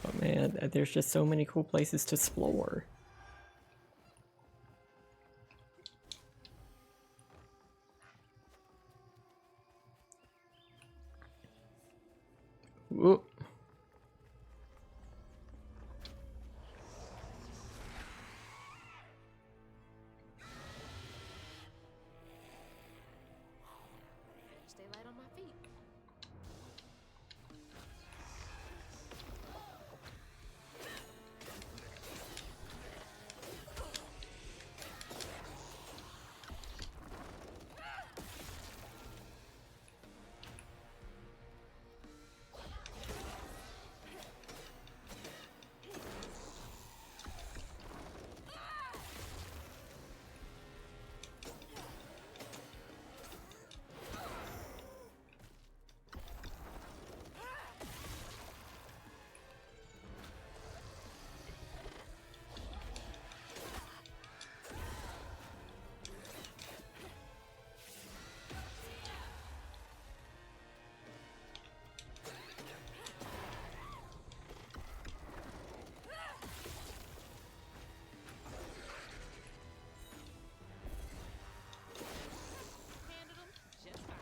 But man, there's just so many cool places to explore. Whoop. Stay light on my feet. Handled them just fine.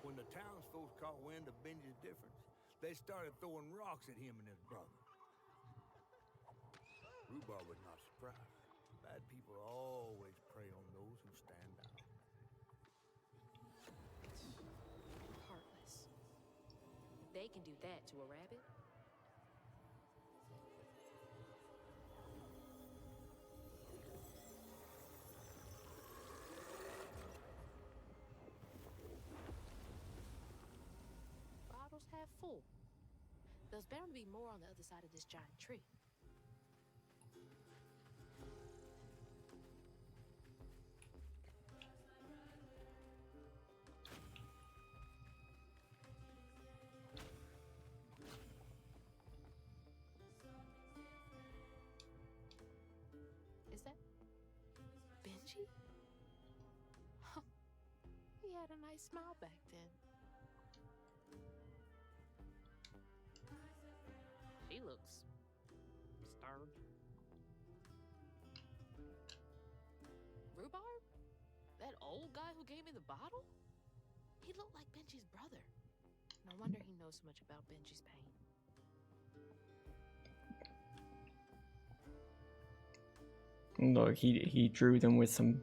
When the townsfolk caught wind of Benji's difference, they started throwing rocks at him and his brother. Rhubarb was not surprised. Bad people always prey on those who stand out. Heartless. They can do that to a rabbit. Bottles half full. There's bound to be more on the other side of this giant tree. Benji? He had a nice smile back then. She looks starved. Rhubarb? That old guy who gave me the bottle? He looked like Benji's brother. No wonder he knows so much about Benji's pain. Look, he drew them with some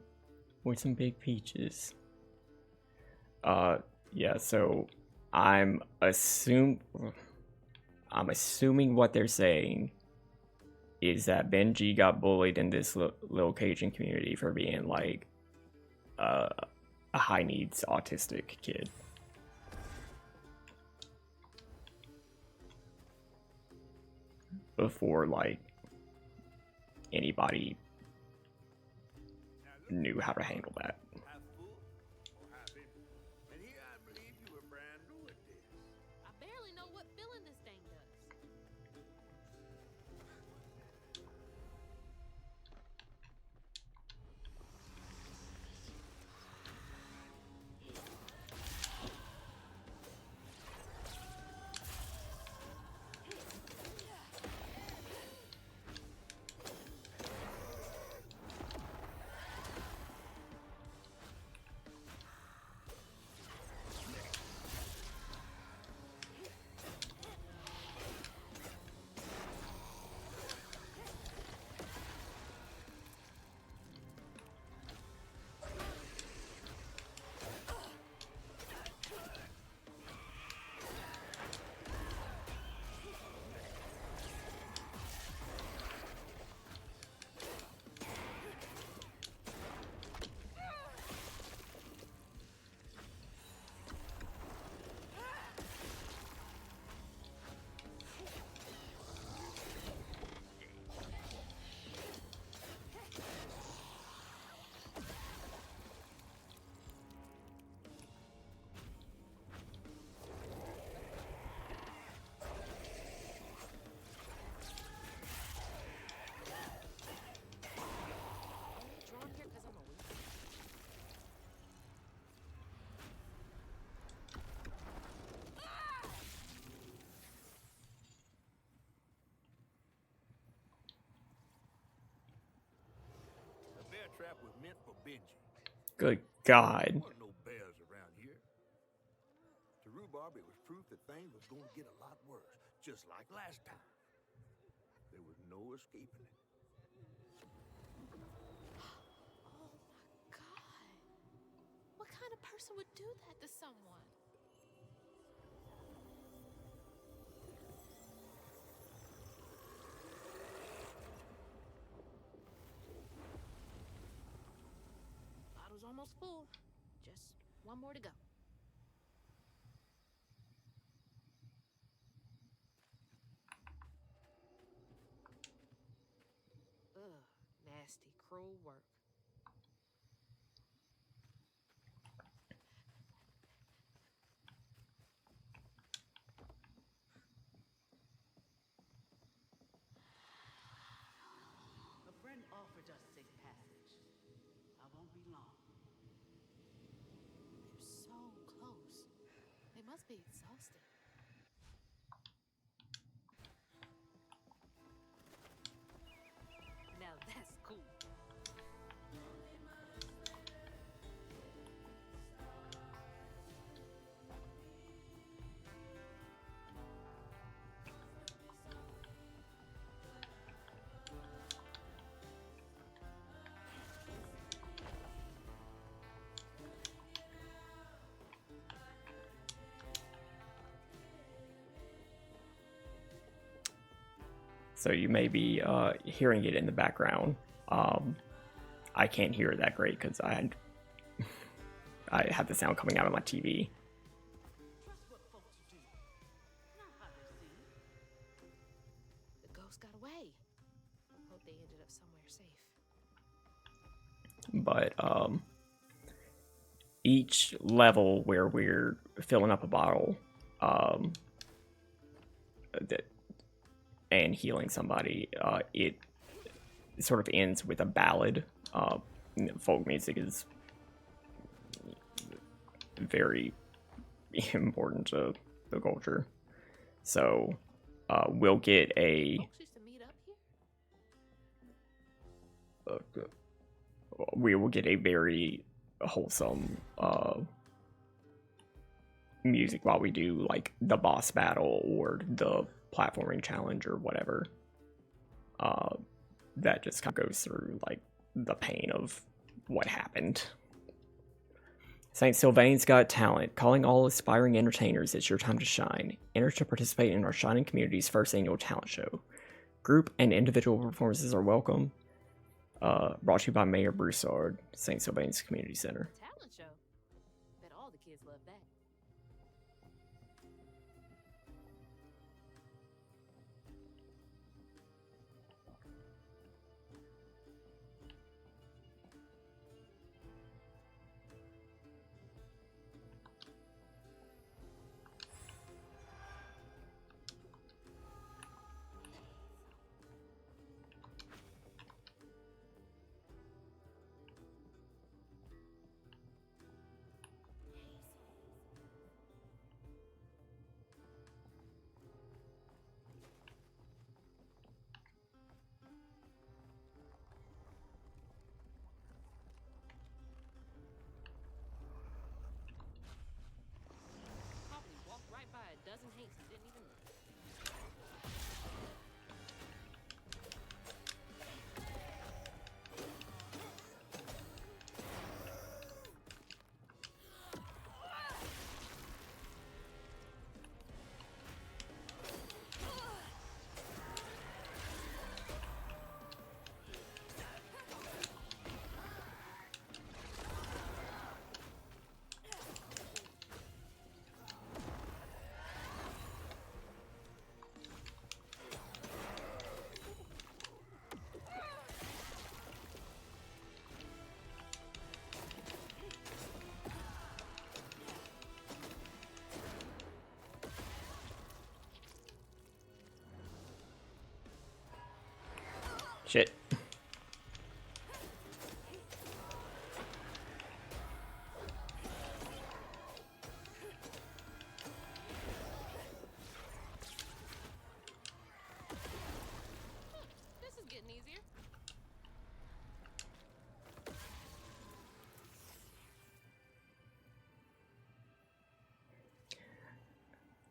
big peaches. Yeah, so I'm assuming what they're saying is that Benji got bullied in this little Cajun community for being like a high needs autistic kid. Before like anybody knew how to handle that. Half full or half empty. And here I believe you were brand new at this. I barely know what filling this thing does. Drawn here 'cause I'm a weak. The bear trap was meant for Benji. Good God. There weren't no bears around here. To Rhubarb, it was proof that things was going to get a lot worse, just like last time. There was no escaping it. Oh my God. What kind of person would do that to someone? Bottle's almost full. Just one more to go. Ugh, nasty, cruel work. A friend offered us safe passage. I won't be long. They're so close. They must be exhausted. Now that's cool. So you may be hearing it in the background. I can't hear it that great because I had the sound coming out of my TV. Trust what folks do, not how they seem. The ghost got away. Hope they ended up somewhere safe. But each level where we're filling up a bottle and healing somebody, it sort of ends with a ballad folk music is very important to the culture. So we'll get a Folks used to meet up here. we will get a very wholesome music while we do like the boss battle or the platforming challenge or whatever. That just kind of goes through like the pain of what happened. St. Sylvain's Got Talent, calling all aspiring entertainers, it's your time to shine. Enter to participate in our Shining Community's first annual talent show. Group and individual performances are welcome. Brought to you by Mayor Broussard, St. Sylvain's Community Center. Talent show. Bet all the kids love that. Probably walked right by a dozen hates and didn't even look. Shit. This is getting easier.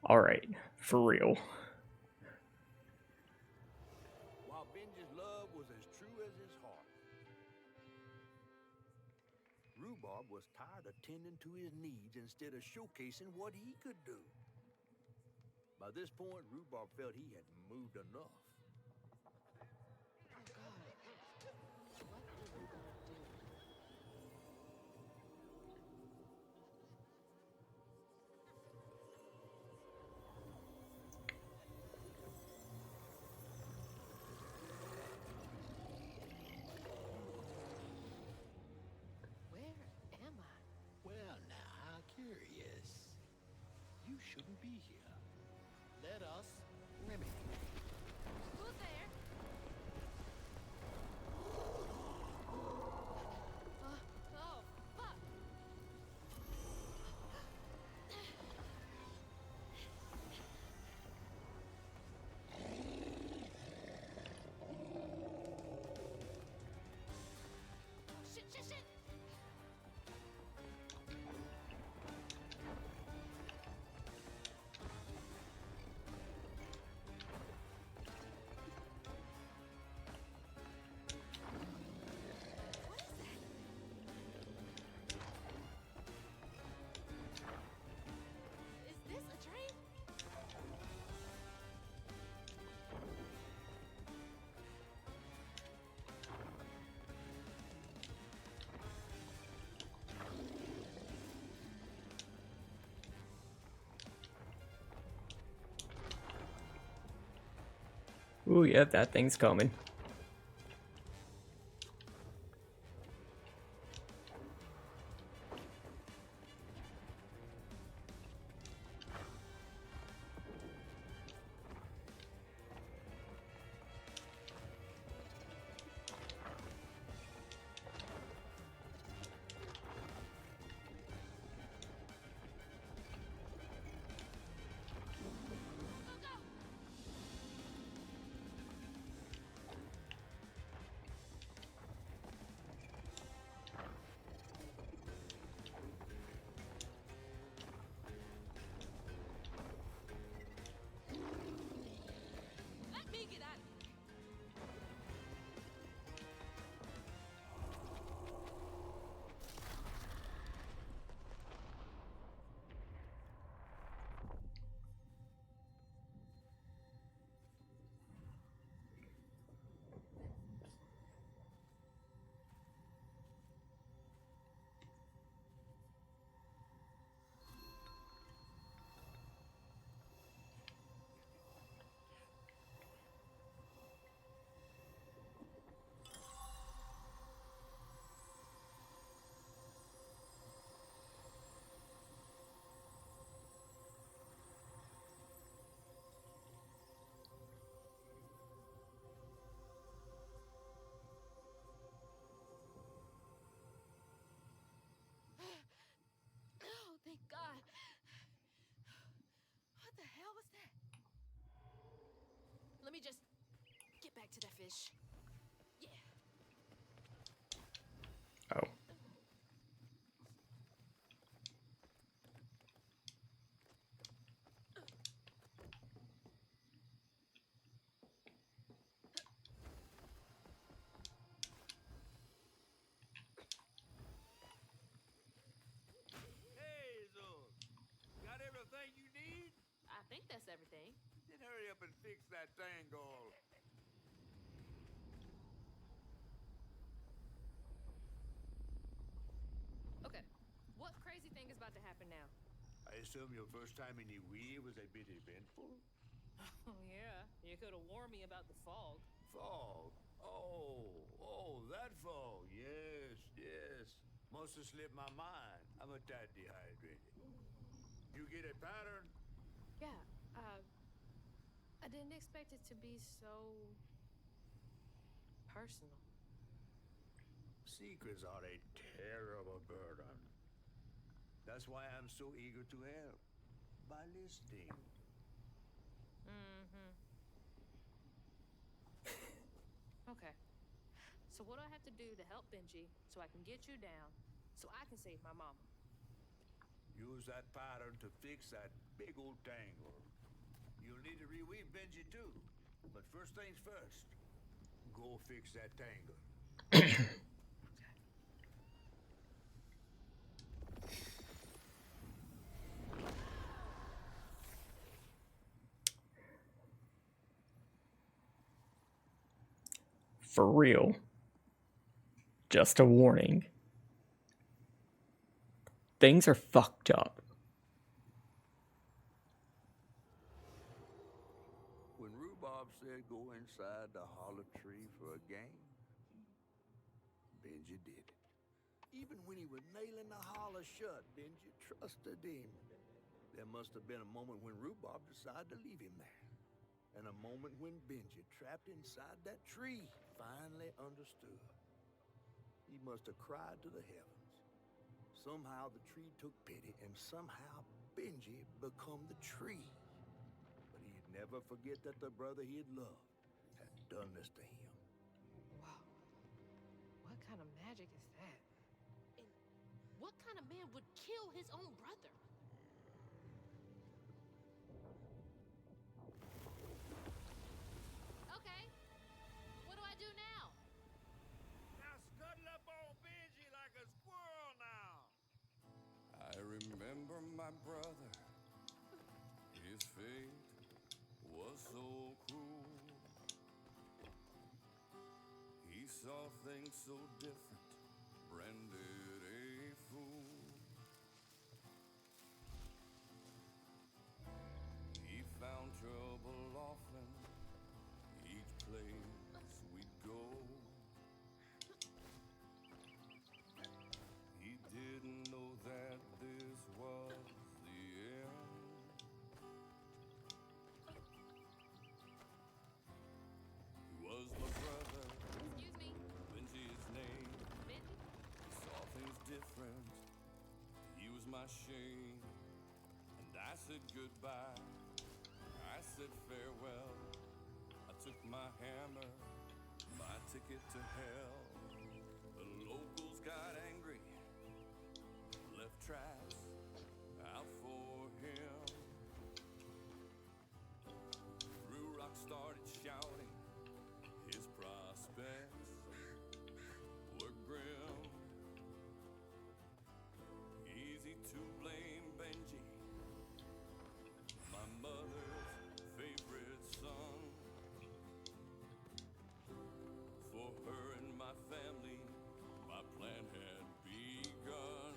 Alright, for real. While Benji's love was as true as his heart, Rhubarb was tired of tending to his needs instead of showcasing what he could do. By this point, Rhubarb felt he had moved enough. Oh God. What is he gonna do? Where am I? Well, now, how curious. You shouldn't be here. Let us remedy. Who's there? Oh, fuck. Shit, shit, shit. Is this a dream? Ooh, yeah, that thing's coming. Let me just get back to that fish. Yeah. Oh. Hey, Zog. Got everything you need? I think that's everything. Then hurry up and fix that tangle. Okay. What crazy thing is about to happen now? I assume your first time in the wheel was a bit eventful? Oh, yeah. You could have warned me about the fog. Fog? Oh, that fog. Yes. Must have slipped my mind. I'm a tad dehydrated. You get a pattern? Yeah. I didn't expect it to be so personal. Secrets are a terrible burden. That's why I'm so eager to help. By listening. Mm-hmm. Okay. So what do I have to do to help Benji so I can get you down so I can save my mama? Use that pattern to fix that big old tangle. You'll need to reweave Benji too. But first things first. Go fix that tangle. For real. Just a warning. Things are fucked up. When Rhubarb said go inside the hollow tree for a game, Benji did it. Even when he was nailing the hollow shut, Benji trusted him. There must have been a moment when Rhubarb decided to leave him there. And a moment when Benji, trapped inside that tree, finally understood. He must have cried to the heavens. Somehow the tree took pity, and somehow Benji become the tree. But he'd never forget that the brother he had loved had done this to him. Wow. What kind of magic is that? And what kind of man would kill his own brother? Okay. What do I do now? Now scuttle up on Benji like a squirrel now. I remember my brother. His fate was so cruel. He saw things so different, branded a fool. He found trouble often, each place we'd go. He didn't know that this was the end. He was my brother, Excuse me. Benji's name. Benji? He saw things different, he was my shame. And I said goodbye, I said farewell. I took my hammer, my ticket to hell. The locals got angry, left traps out for him. Threw rocks, started shouting, his prospects were grim. Easy to blame Benji, my mother's favorite son. For her and my family, my plan had begun.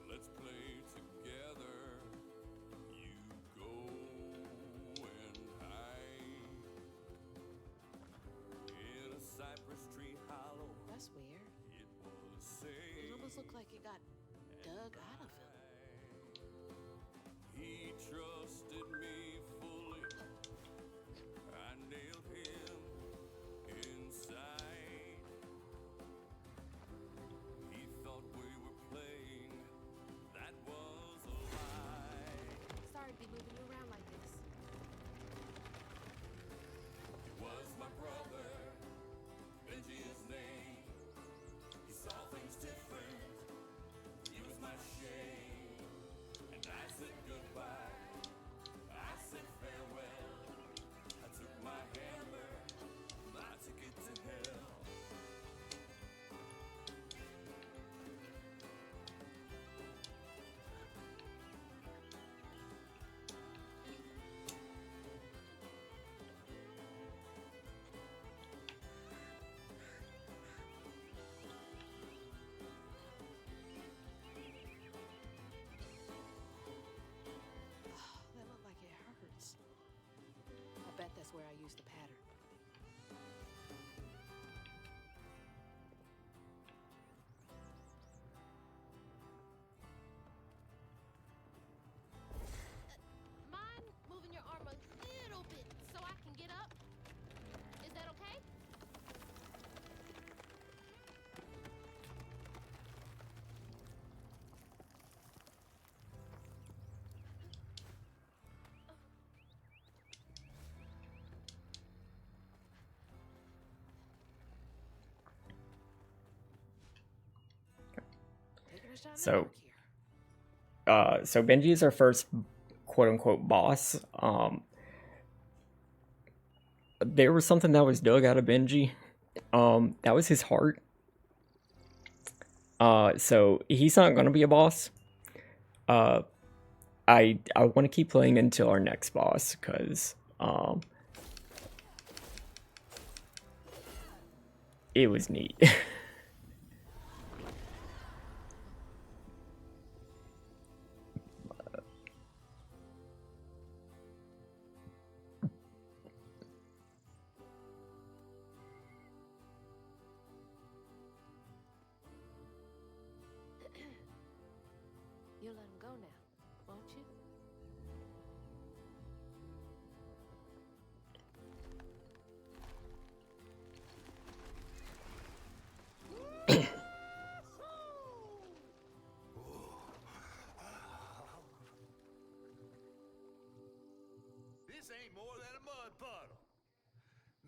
Let's play together. You go and hide in a cypress tree hollow. That's weird. It was It safe. almost looked like it got dug out of him. He trusted me fully. I nailed him inside. He thought we were playing. That was a lie. where I used the pattern. Mind moving your arm a little bit so I can get up? Is that okay? Taking a shot in the So, dark here. so Benji is our first quote unquote boss. There was something that was dug out of Benji. That was his heart. So he's not gonna be a boss. I want to keep playing until our next boss, because it was neat. You'll let him go now, won't you? This ain't more than a mud puddle.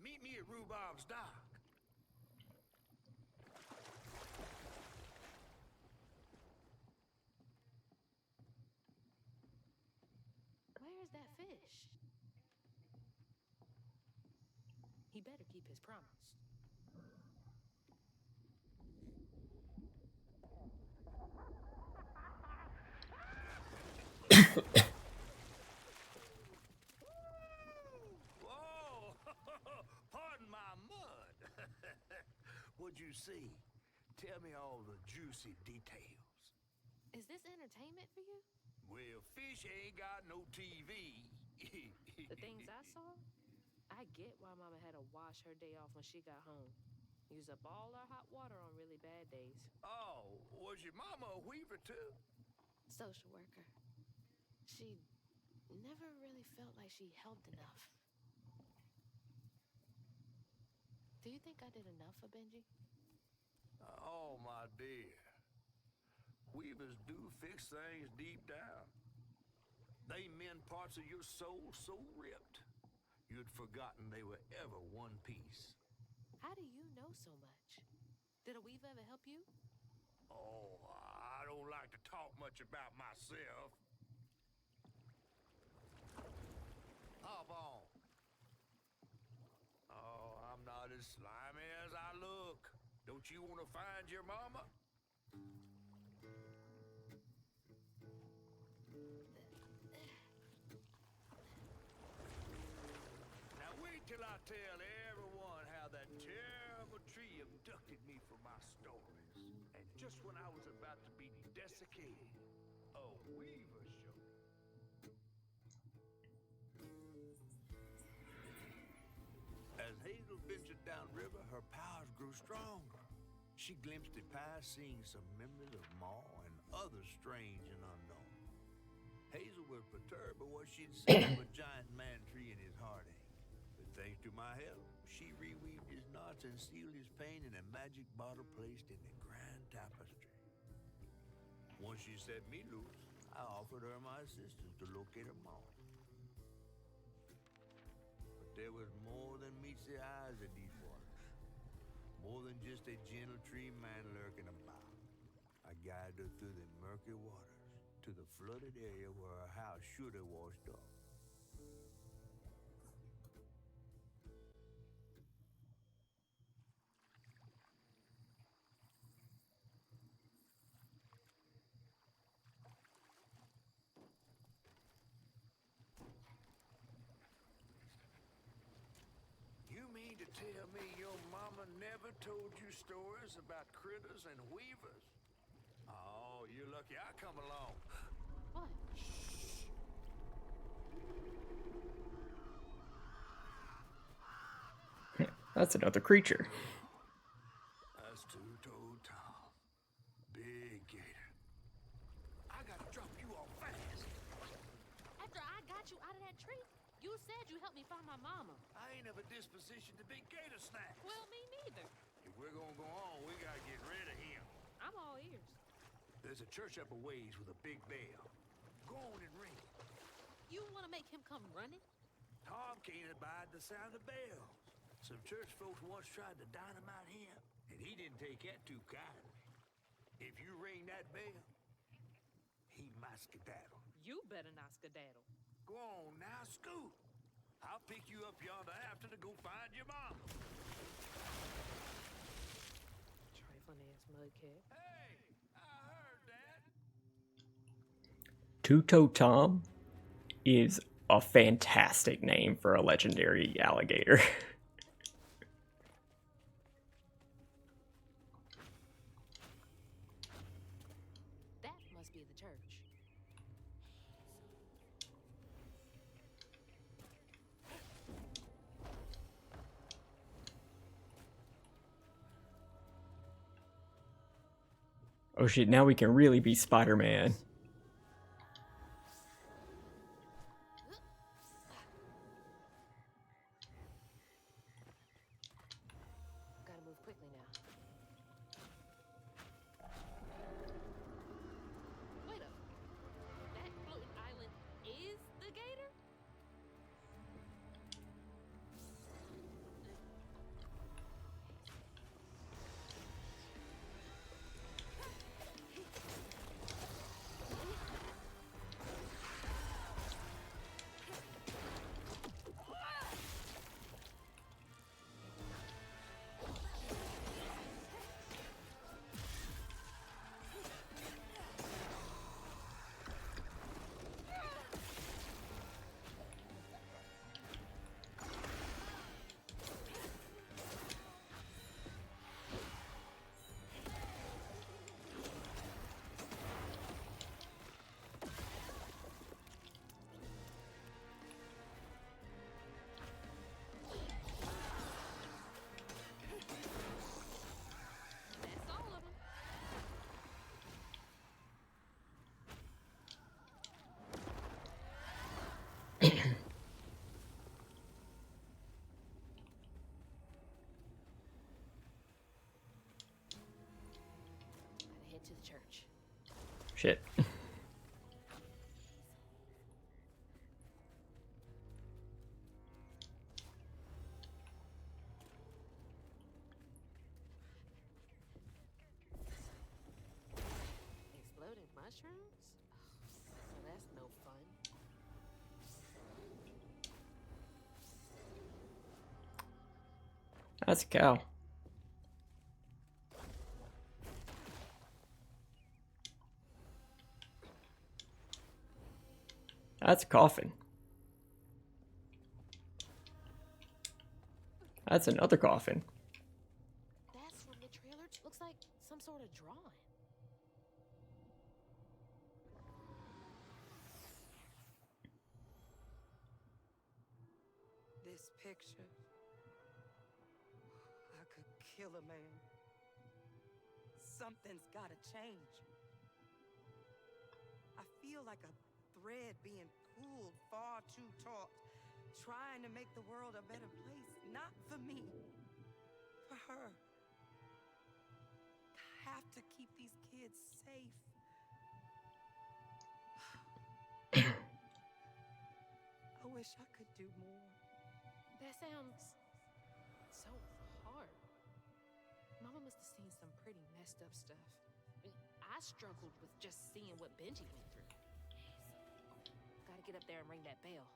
Meet me at Rhubarb's dock. Where's that fish? He better keep his promise. Whoa! Pardon my mud. What'd you see? Tell me all the juicy details. Is this entertainment for you? Well, fish ain't got no TV. The things I saw? I get why Mama had to wash her day off when she got home. Use up all our hot water on really bad days. Oh, was your mama a weaver too? Social worker. She never really felt like she helped enough. Do you think I did enough for Benji? Oh, my dear. Weavers do fix things deep down. They mend parts of your soul so ripped, you'd forgotten they were ever one piece. How do you know so much? Did a weave ever help you? Oh, I don't like to talk much about myself. Hop on. Oh, I'm not as slimy as I look. Don't you want to find your mama? Now wait till I tell everyone how that terrible tree abducted me for my stories. And just when I was about to be desiccated, a weaver showed up. As Hazel ventured downriver, her powers grew stronger. She glimpsed at past, seeing some memories of Ma and others strange and unknown. Hazel was perturbed by what she'd seen of a giant man tree in his heartache. But thanks to my help, she reweaved his knots and sealed his pain in a magic bottle placed in the grand tapestry. Once she set me loose, I offered her my assistance to locate her Ma. But there was more than meets the eyes of these waters. More than just a gentle tree man lurking about. I guided her through the murky waters to the flooded area where her house should have washed up. You mean to tell me your mama never told you stories about critters and weavers? Oh, you're lucky I come along. What? That's another creature. That's two-toed Tom. Big gator. I gotta drop you off fast. After I got you out of that tree, you said you helped me find my mama. I ain't of a disposition to be gator snacks. Well, me neither. If we're gonna go on, we gotta get rid of him. I'm all ears. There's a church up a ways with a big bell. Go on and ring it. You want to make him come running? Tom can't abide the sound of bells. Some church folks once tried to dynamite him, and he didn't take that too kindly. If you ring that bell, he might skedaddle. You better not skedaddle. Go on now, scoot. I'll pick you up yonder after to go find your mom. Trifling ass mudcat. Hey, I heard that. Two-Toe Tom is a fantastic name for a legendary alligator. That must be the church. Oh shit, now we can really be Spider-Man. Gotta move quickly now. Wait up. That floating island is the gator? That's all of them. Gotta head to the church. Shit. Exploding mushrooms? So that's no fun. That's a cow. That's a coffin. That's another coffin. That's from the trailer. Looks like some sort of drawing. This picture, I could kill a man. Something's gotta change. I feel like a thread being pulled far too taut, trying to make the world a better place. Not for me, for her. I have to keep these kids safe. I wish I could do more. That sounds so hard. Mama must have seen some pretty messed up stuff. I struggled with just seeing what Benji went through. Gotta get up there and ring that bell.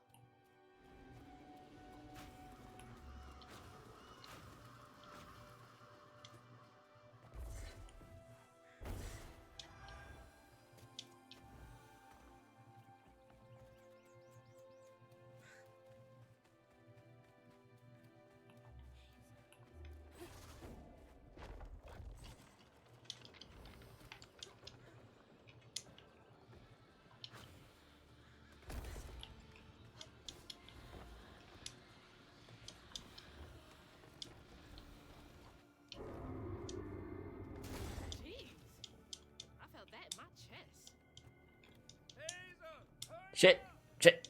Shit. Shit.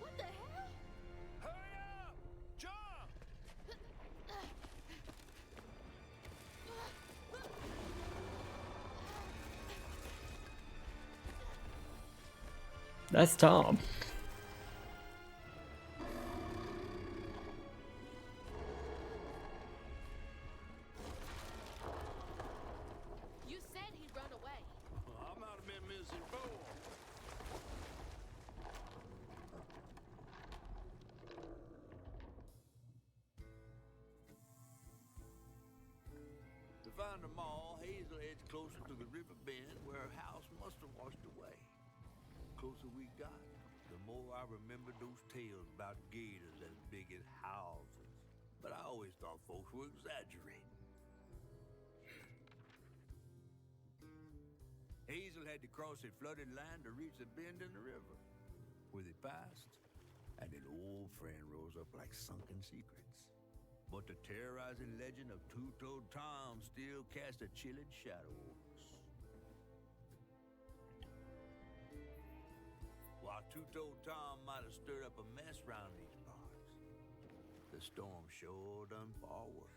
What the hell? Hurry up! Jump! That's Tom. You said he'd run away. I might have been misinformed. To find them all, Hazel heads closer to the river bend where her house must have washed away. Closer we got, the more I remembered those tales about gators as big as houses. But I always thought folks were exaggerating. Hazel had to cross a flooded line to reach a bend in the river, where they passed, and an old friend rose up like sunken secrets. But the terrorizing legend of Two-Toed Tom still cast a chilling shadow over us. While Two-Toed Tom might have stirred up a mess round these parts, the storm sure done far worse.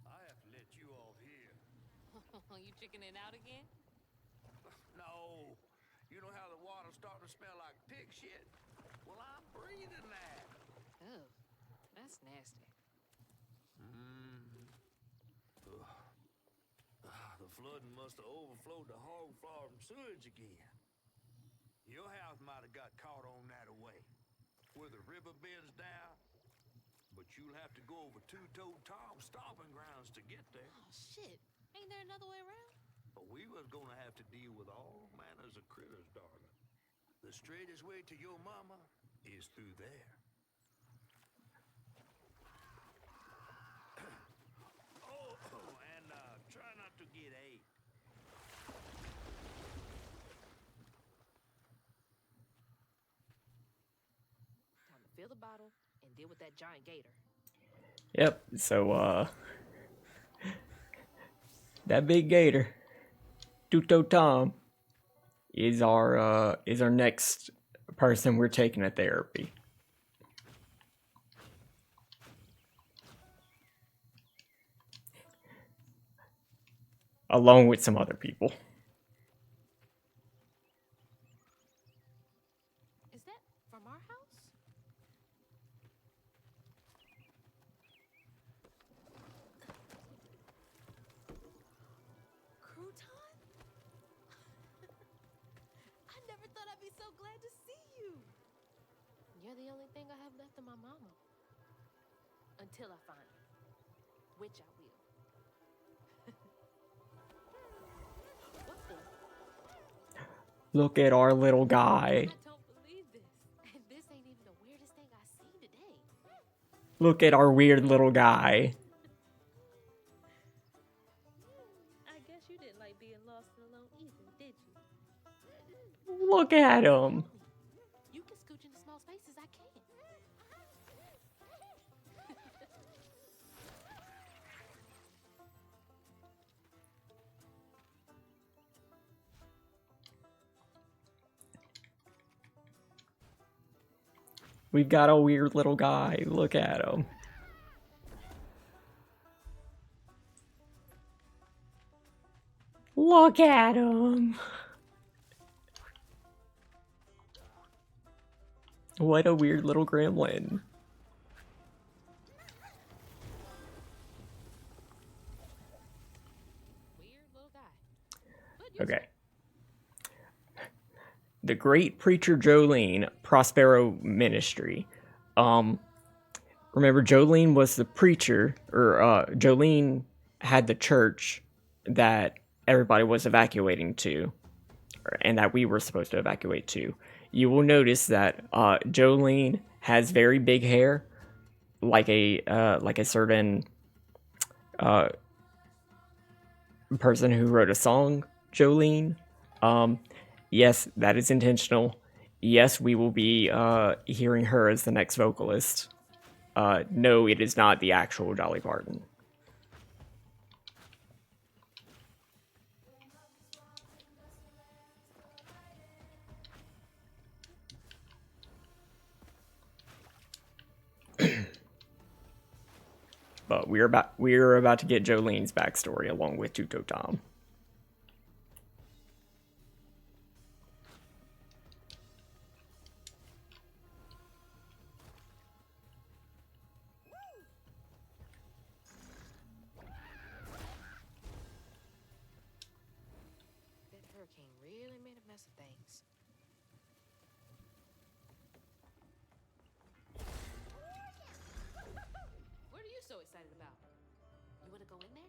I have to let you off here. You chickening out again? No. You know how the water's starting to smell like pig shit? Well, I'm breathing that. Oh, that's nasty. The flooding must have overflowed the hog farm sewage again. Your house might have got caught on that away, where the river bends down. But you'll have to go over Two-Toed Tom's stomping grounds to get there. Oh, shit. Ain't there another way around? But we was gonna have to deal with all manners of critters, darling. The straightest way to your mama is through there. And try not to get ate. Time to fill the bottle and deal with that giant gator. Yep, so, that big gator, Two-Toed Tom, is our next person we're taking to therapy. Along with some other people. Is that from our house? Crouton? I never thought I'd be so glad to see you. You're the only thing I have left of my mama. Until I find her. Which I will. What the? Look at our little guy. I don't believe this. And this ain't even the weirdest thing I've seen today. Look at our weird little guy. I guess you didn't like being lost and alone either, did you? Look at him. You can scooch into small spaces, I can't. We've got a weird little guy. Look at him. Look at him. What a weird little gremlin. Weird little guy. Okay. The Great Preacher Jolene Prospero Ministry. Remember, Jolene was the preacher, or Jolene had the church that everybody was evacuating to, and that we were supposed to evacuate to. You will notice that Jolene has very big hair, like a certain person who wrote a song, Jolene. Yes, that is intentional. Yes, we will be hearing her as the next vocalist. No, it is not the actual Dolly Parton. But we're about to get Jolene's backstory along with Tuto Tom. That hurricane really made a mess of things. What are you so excited about? You want to go in there?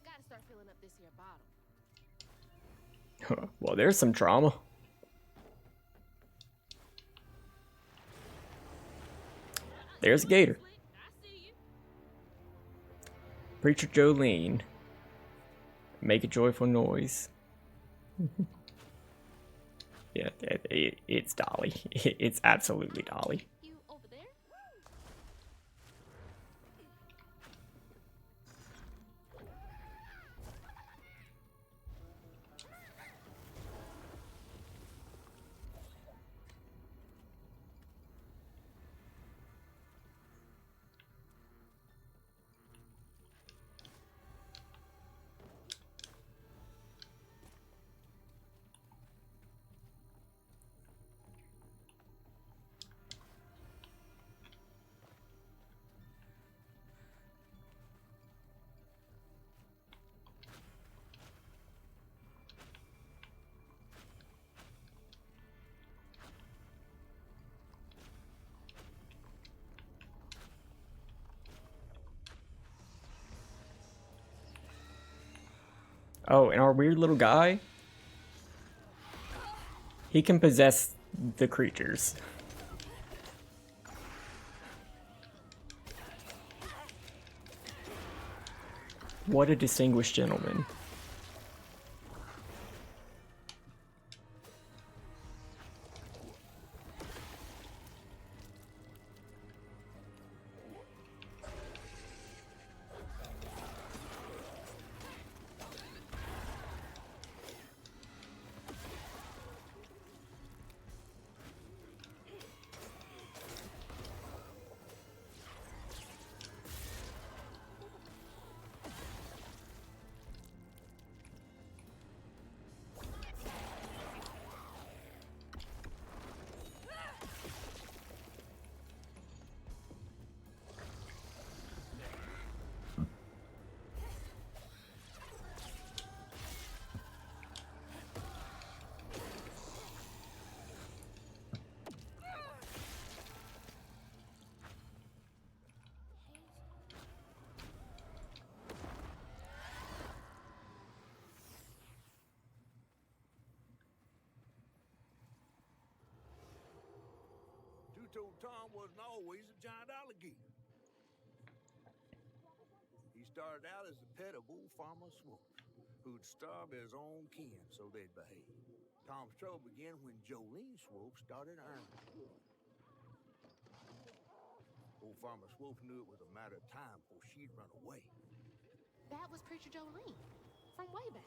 Gotta start filling up this here bottle. Well, there's some trauma. There's Gator. Preacher Jolene. Make a joyful noise. Yeah, it's Dolly. It's absolutely Dolly. You over there? Oh, and our weird little guy, he can possess the creatures. What a distinguished gentleman. Two-Toed Tom wasn't always a giant alligator. He started out as the pet of old Farmer Swope, who'd starve his own kin so they'd behave. Tom's trouble began when Jolene Swope started earning. Old Farmer Swope knew it was a matter of time before she'd run away. That was Preacher Jolene from way back.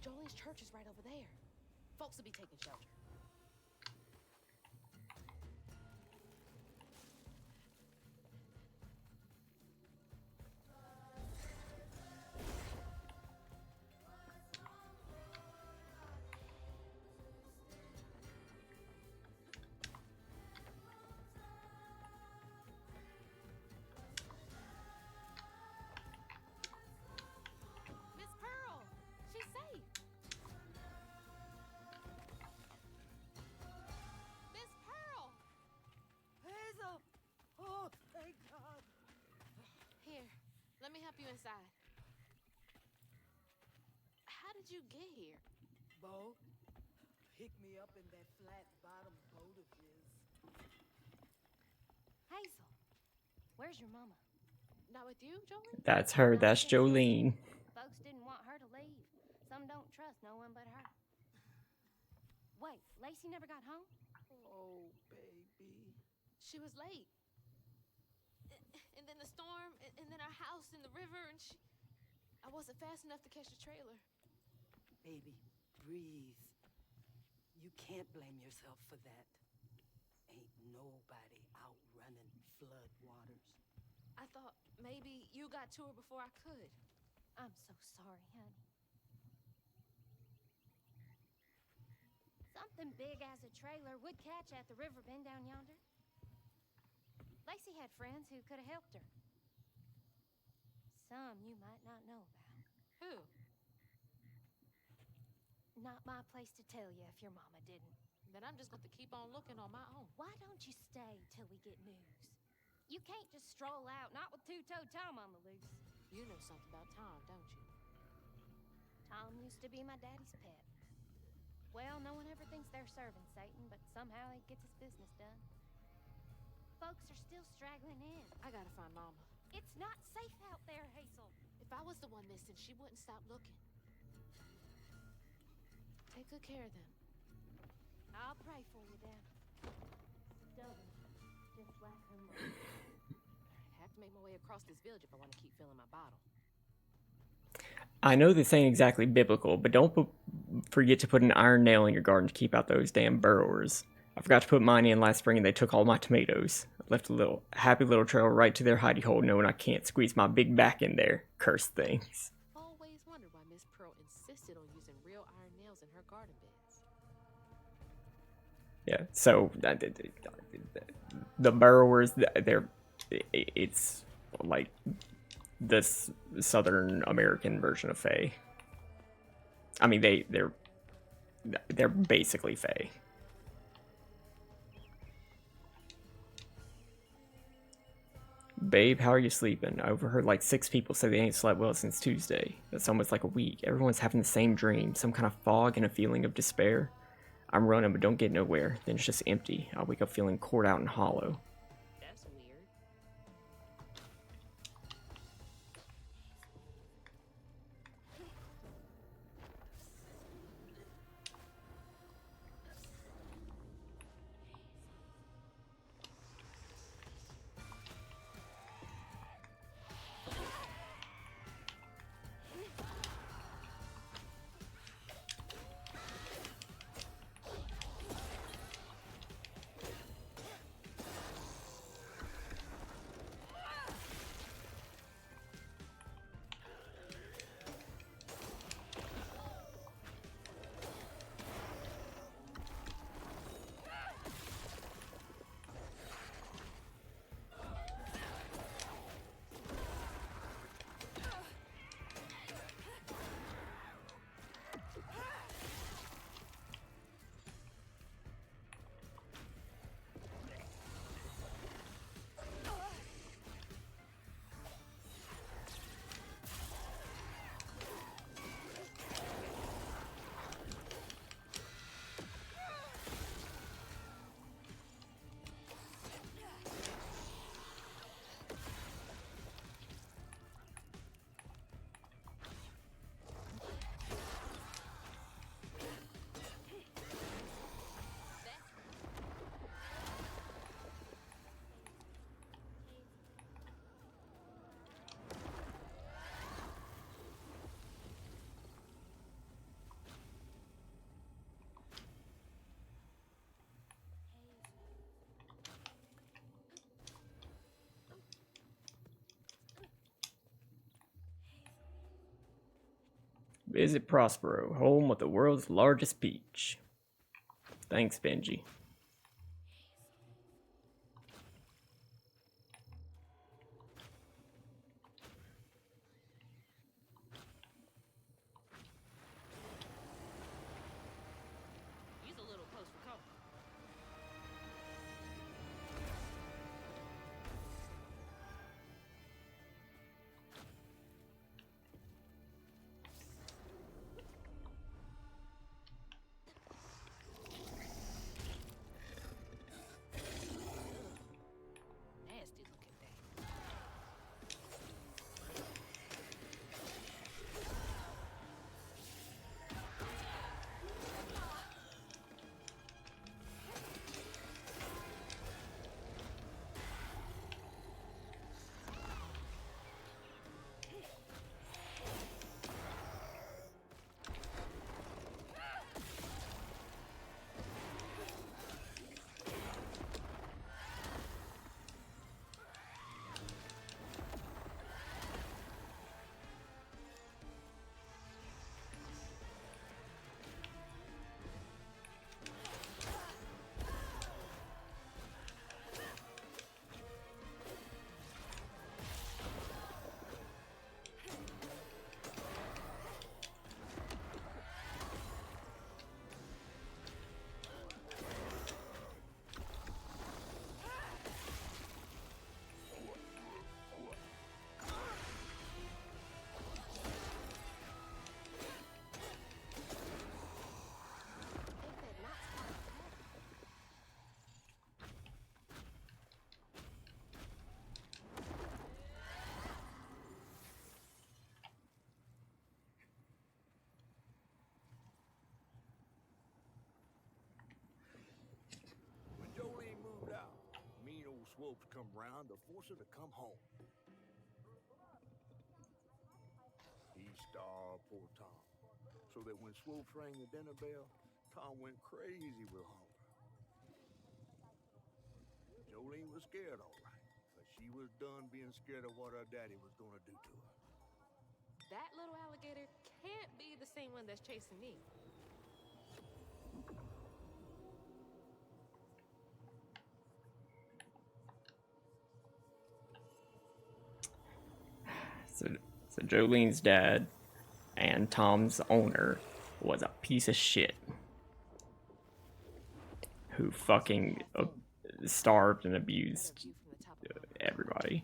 Jolene's church is right over there. Folks will be taking shelter. Miss Pearl, she's safe. Miss Pearl! Hazel! Oh, thank God. Here, let me help you inside. How did you get here? Bo, pick me up in that flat-bottom boat of his. Hazel, where's your mama? Not with you, Jolene? That's her. That's Jolene. Folks didn't want her to leave. Some don't trust no one but her. Wait, Lacey never got home? Oh, baby. She was late. And then the storm, and then our house in the river, and I wasn't fast enough to catch the trailer. Baby, breathe. You can't blame yourself for that. Ain't nobody out running flood waters. I thought maybe you got to her before I could. I'm so sorry, honey. Something big as a trailer would catch at the river bend down yonder. Lacey had friends who could have helped her. Some you might not know about. Who? Not my place to tell you if your mama didn't. Then I'm just going to keep on looking on my own. Why don't you stay till we get news? You can't just stroll out, not with two-toed Tom on the loose. You know something about Tom, don't you? Tom used to be my daddy's pet. Well, no one ever thinks they're serving Satan, but somehow he gets his business done. Folks are still straggling in. I gotta find Mama. It's not safe out there, Hazel. If I was the one missing, she wouldn't stop looking. Take good care of them. I'll pray for you then. Stubborn, just like her mom. I have to make my way across this village if I want to keep filling my bottle. I know this ain't exactly biblical, but don't forget to put an iron nail in your garden to keep out those damn burrowers. I forgot to put mine in last spring and they took all my tomatoes. I left a little happy little trail right to their hidey hole, knowing I can't squeeze my big back in there. Cursed things. Always wondered why Miss Pearl insisted on using real iron nails in her garden beds. Yeah, so the burrowers, it's like this Southern American version of Fae. I mean, they're basically Fae. Babe, how are you sleeping? I overheard like 6 people say they ain't slept well since Tuesday. That's almost like a week. Everyone's having the same dream, some kind of fog and a feeling of despair. I'm running but don't get nowhere. Then it's just empty. I wake up feeling cored out and hollow. That's weird. Visit Prospero, home of the world's largest peach. Thanks, Benji. He's a little close for comfort. Nasty looking thing. When Jolene moved out, mean old Swopes come round to force her to come home. He starved poor Tom, so that when Swopes rang the dinner bell, Tom went crazy with hunger. Jolene was scared, all right, but she was done being scared of what her daddy was gonna do to her. That little alligator can't be the same one that's chasing me. So Jolene's dad and Tom's owner was a piece of shit who fucking starved and abused everybody.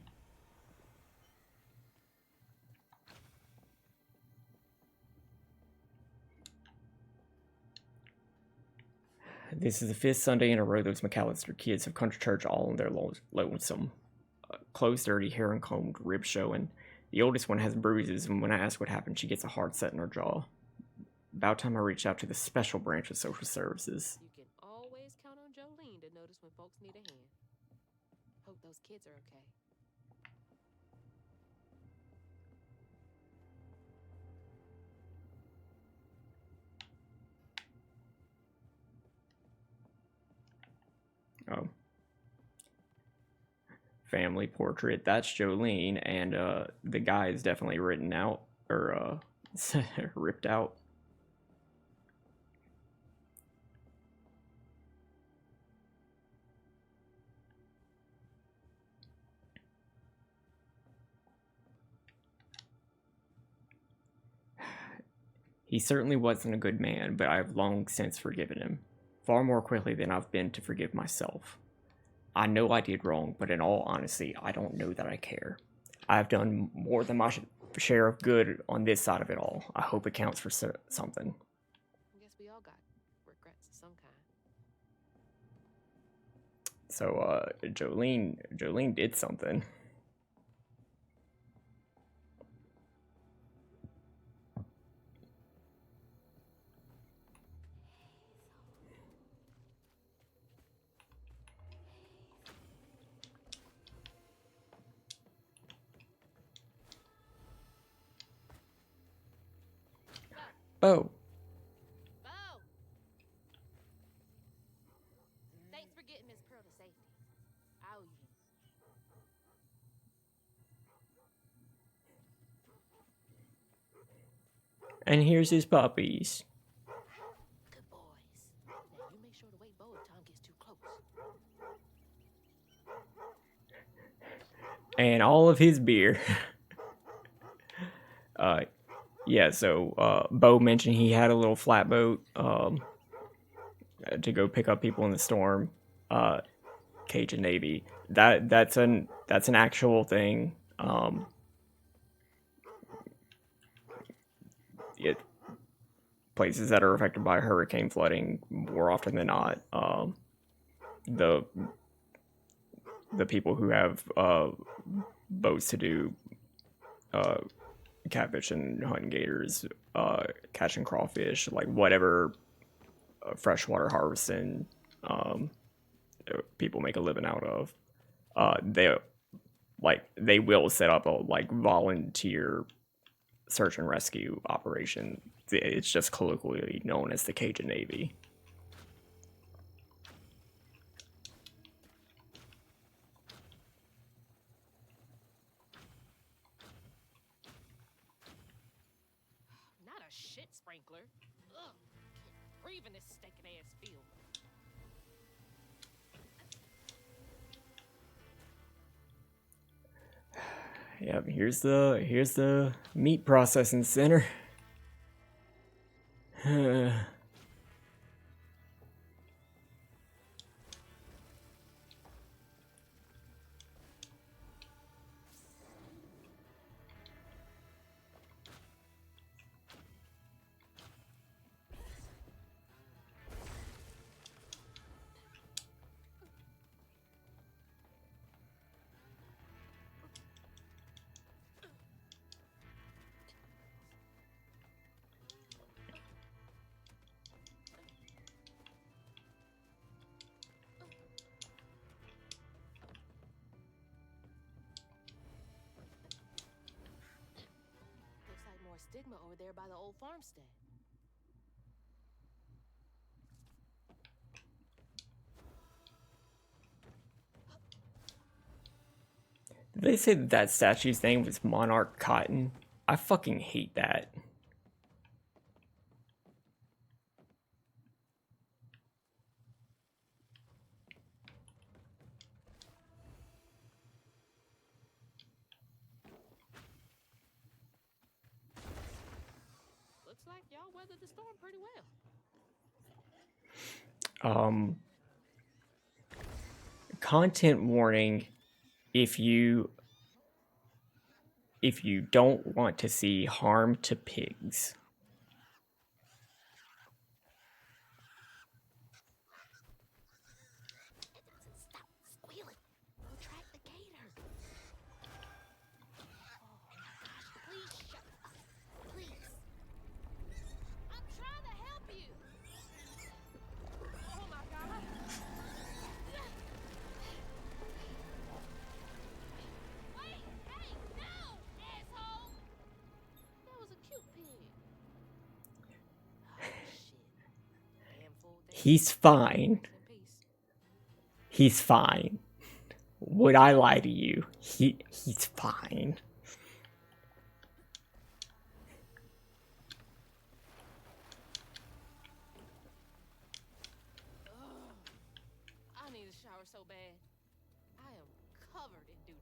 This is the 5th Sunday in a row those McAllister kids have come to church all on their lonesome. Clothes dirty, hair uncombed, ribs showing. The oldest one has bruises, and when I ask what happened, she gets a hard set in her jaw. About time I reached out to the special branch of social services. You can always count on Jolene to notice when folks need a hand. Hope those kids are okay. Oh. Family portrait. That's Jolene, and the guy is definitely written out, or ripped out. He certainly wasn't a good man, but I've long since forgiven him, far more quickly than I've been to forgive myself. I know I did wrong, but in all honesty, I don't know that I care. I've done more than my share of good on this side of it all. I hope it counts for something. I guess we all got regrets of some kind. So, Jolene did something. Oh. Bo! Thanks for getting Miss Pearl to safety. I owe you. And here's his puppies. Good boys. Now you make sure to wait Bo if Tom gets too close. And all of his beer. Yeah, so Bo mentioned he had a little flatboat to go pick up people in the storm. Cajun Navy. That's an actual thing. Places that are affected by hurricane flooding more often than not. The people who have boats to do catfish and hunting gators, catching crawfish, like whatever freshwater harvesting people make a living out of. They will set up a volunteer search and rescue operation. It's just colloquially known as the Cajun Navy. Not a shit sprinkler. Ugh, can't breathe in this stinking ass field. Yep, here's the meat processing center. Looks like more stigma over there by the old farmstead. Did they say that statue's name was Monarch Cotton? I fucking hate that. Looks like y'all weathered the storm pretty well. Content warning: if you don't want to see harm to pigs. Stop squealing. We'll track the gator. Oh my gosh, please shut up. Please. I'm trying to help you. Oh my god. Wait, hey, no, asshole. That was a cute pig. Oh shit. Handful. He's fine. He's fine. Would I lie to you? He's fine. I need a shower so bad. I am covered in doo-doo.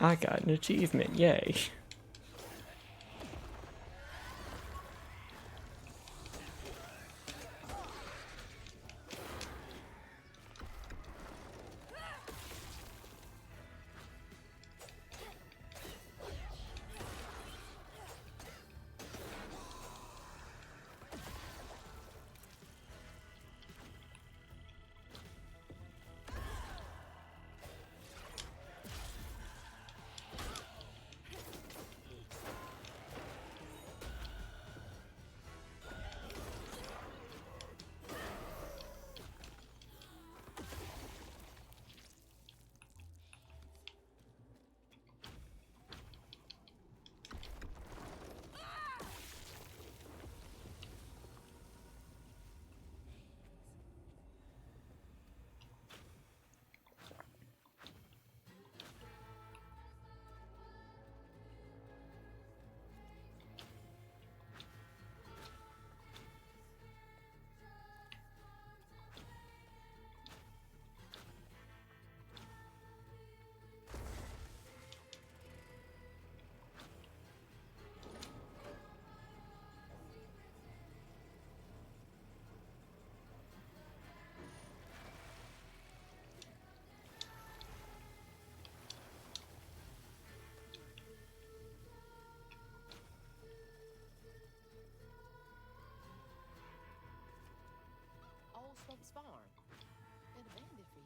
I got an achievement, yay.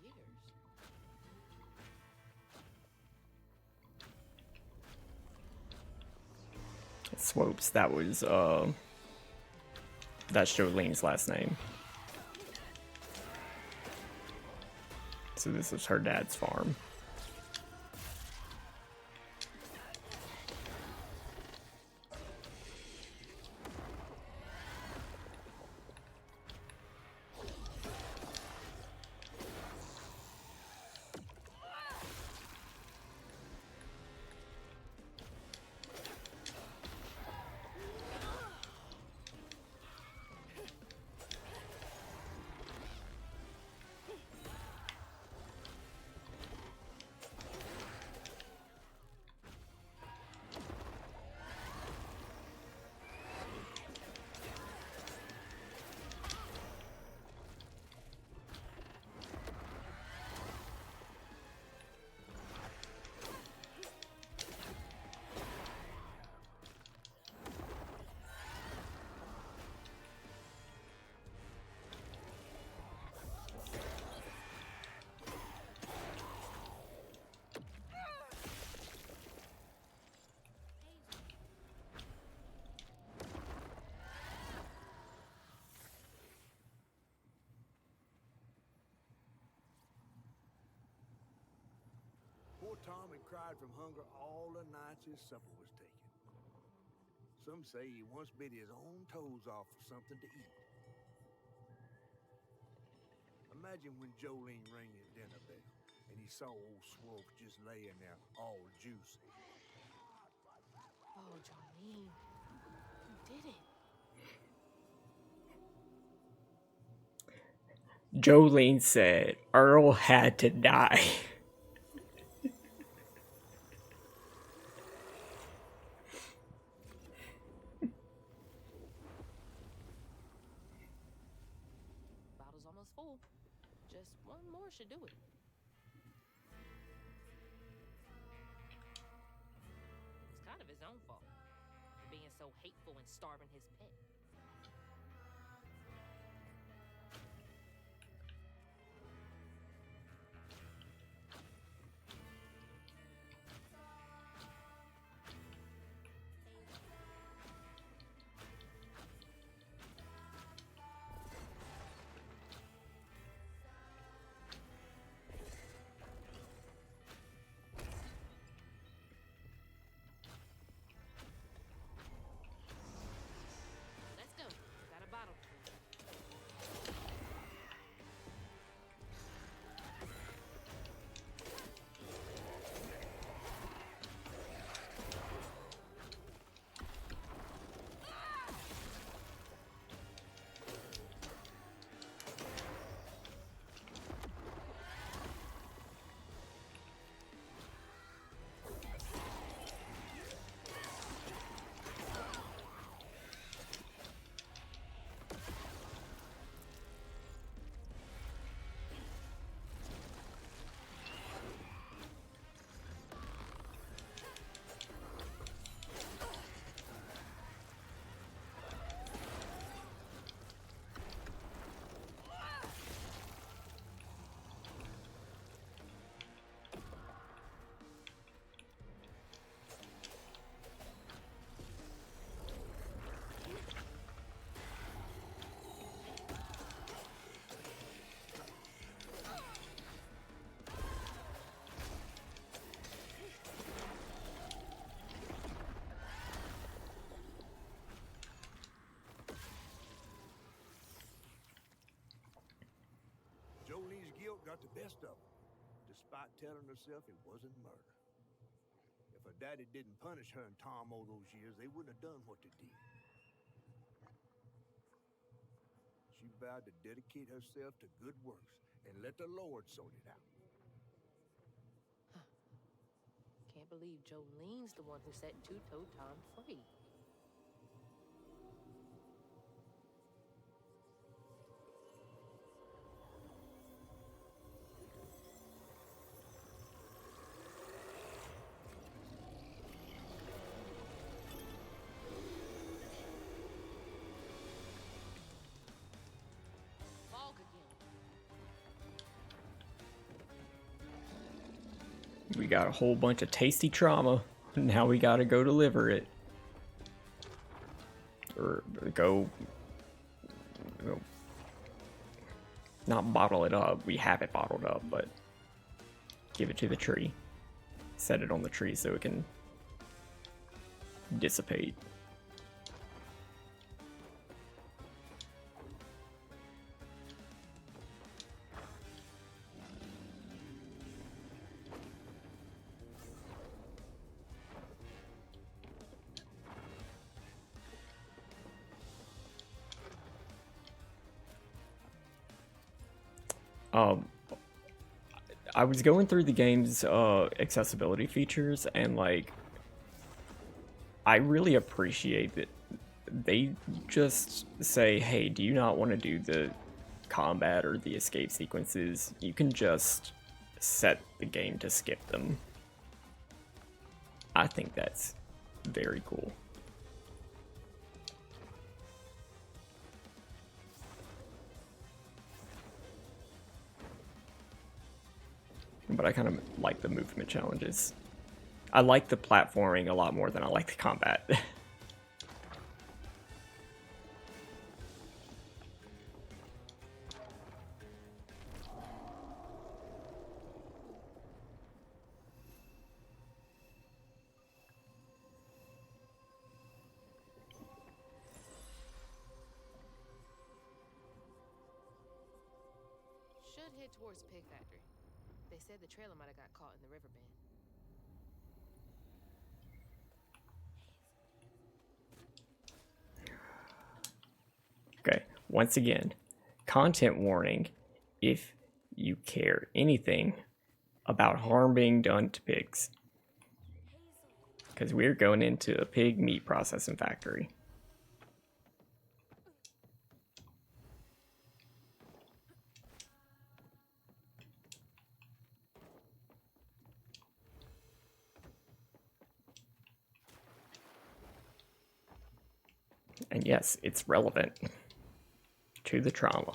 years. Swopes, that's Jolene's last name. So this is her dad's farm. Poor Tom had cried from hunger all the nights his supper was taken. Some say he once bit his own toes off for something to eat. Imagine when Jolene rang his dinner bell and he saw old Swope just laying there all juicy. Oh, Jolene, you did it. Jolene said Earl had to die. Bottle's almost full. Just one more should do it. It's kind of his own fault for being so hateful and starving his pet. Let's go. Got a bottle. Jolene's guilt got the best of her, despite telling herself it wasn't murder. If her daddy didn't punish her and Tom all those years, they wouldn't have done what they did. She vowed to dedicate herself to good works and let the Lord sort it out. Can't believe Jolene's the one who set Two-Toe Tom free. Fog again. We got a whole bunch of tasty trauma. Now we gotta go deliver it. Or go not bottle it up. We have it bottled up, but give it to the tree. Set it on the tree so it can dissipate. I was going through the game's accessibility features, and like, I really appreciate that they just say, hey, do you not want to do the combat or the escape sequences? You can just set the game to skip them. I think that's very cool. But I kind of like the movement challenges. I like the platforming a lot more than I like the combat. Should head towards the pig factory. They said the trailer might have got caught in the river bend. Okay, once again, content warning if you care anything about harm being done to pigs. Because we're going into a pig meat processing factory. And yes, it's relevant to the trauma.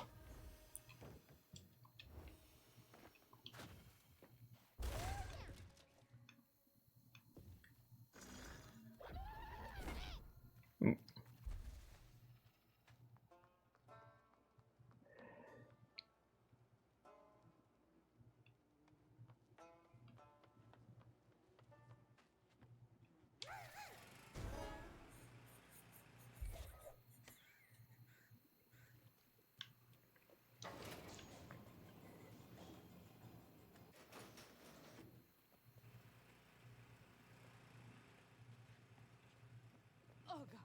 Oh, God.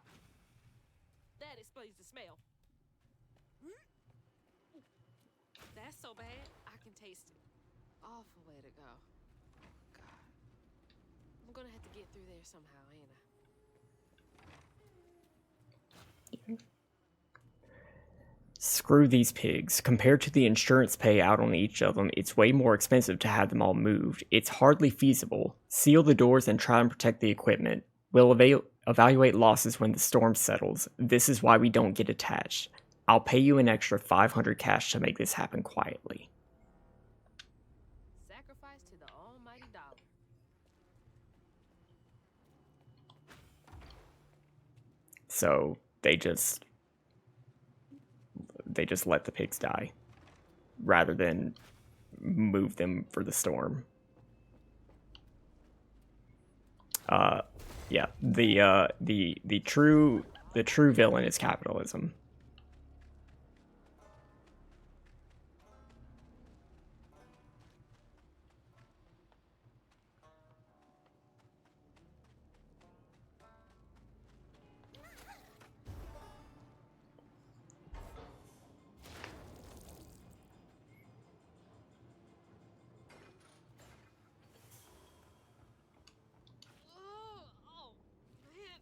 That explains the smell. That's so bad, I can taste it. Awful way to go. Oh, God. I'm gonna have to get through there somehow, ain't I? Screw these pigs. Compared to the insurance payout on each of them, it's way more expensive to have them all moved. It's hardly feasible. Seal the doors and try and protect the equipment. We'll evaluate losses when the storm settles. This is why we don't get attached. I'll pay you an extra 500 cash to make this happen quietly. Sacrifice to the almighty dollar. So they just let the pigs die rather than move them for the storm. Yeah, the true villain is capitalism. Oh, man.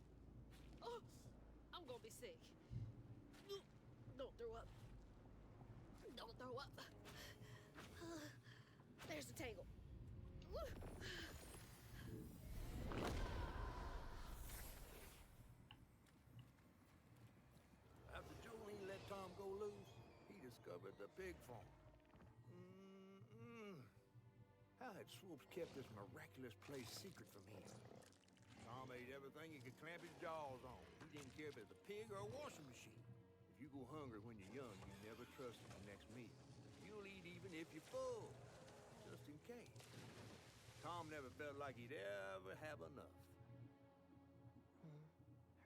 Oh, I'm gonna be sick. Don't throw up. Don't throw up. There's the tangle. After Jolene let Tom go loose, he discovered the pig farm. How had Swoops kept this miraculous place secret from him? Tom ate everything he could clamp his jaws on. He didn't care if it was a pig or a washing machine. If you go hungry when you're young, you never trust your next meal. You'll eat even if you're full, just in case. Tom never felt like he'd ever have enough.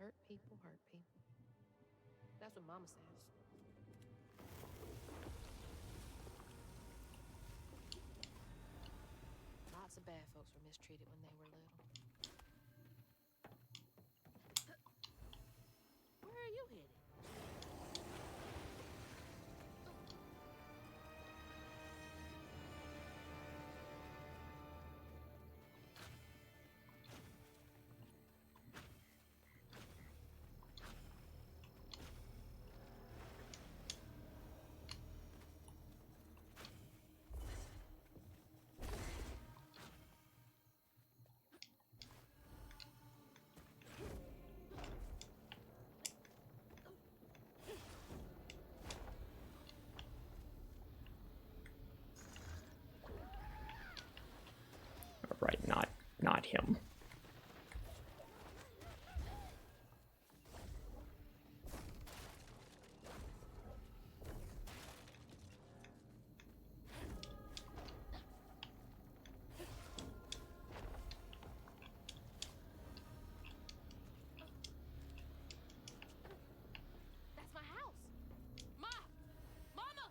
Hurt people hurt people. That's what Mama says. Lots of bad folks were mistreated when they were little. Where are you headed? Right, not him. That's my house. Mama!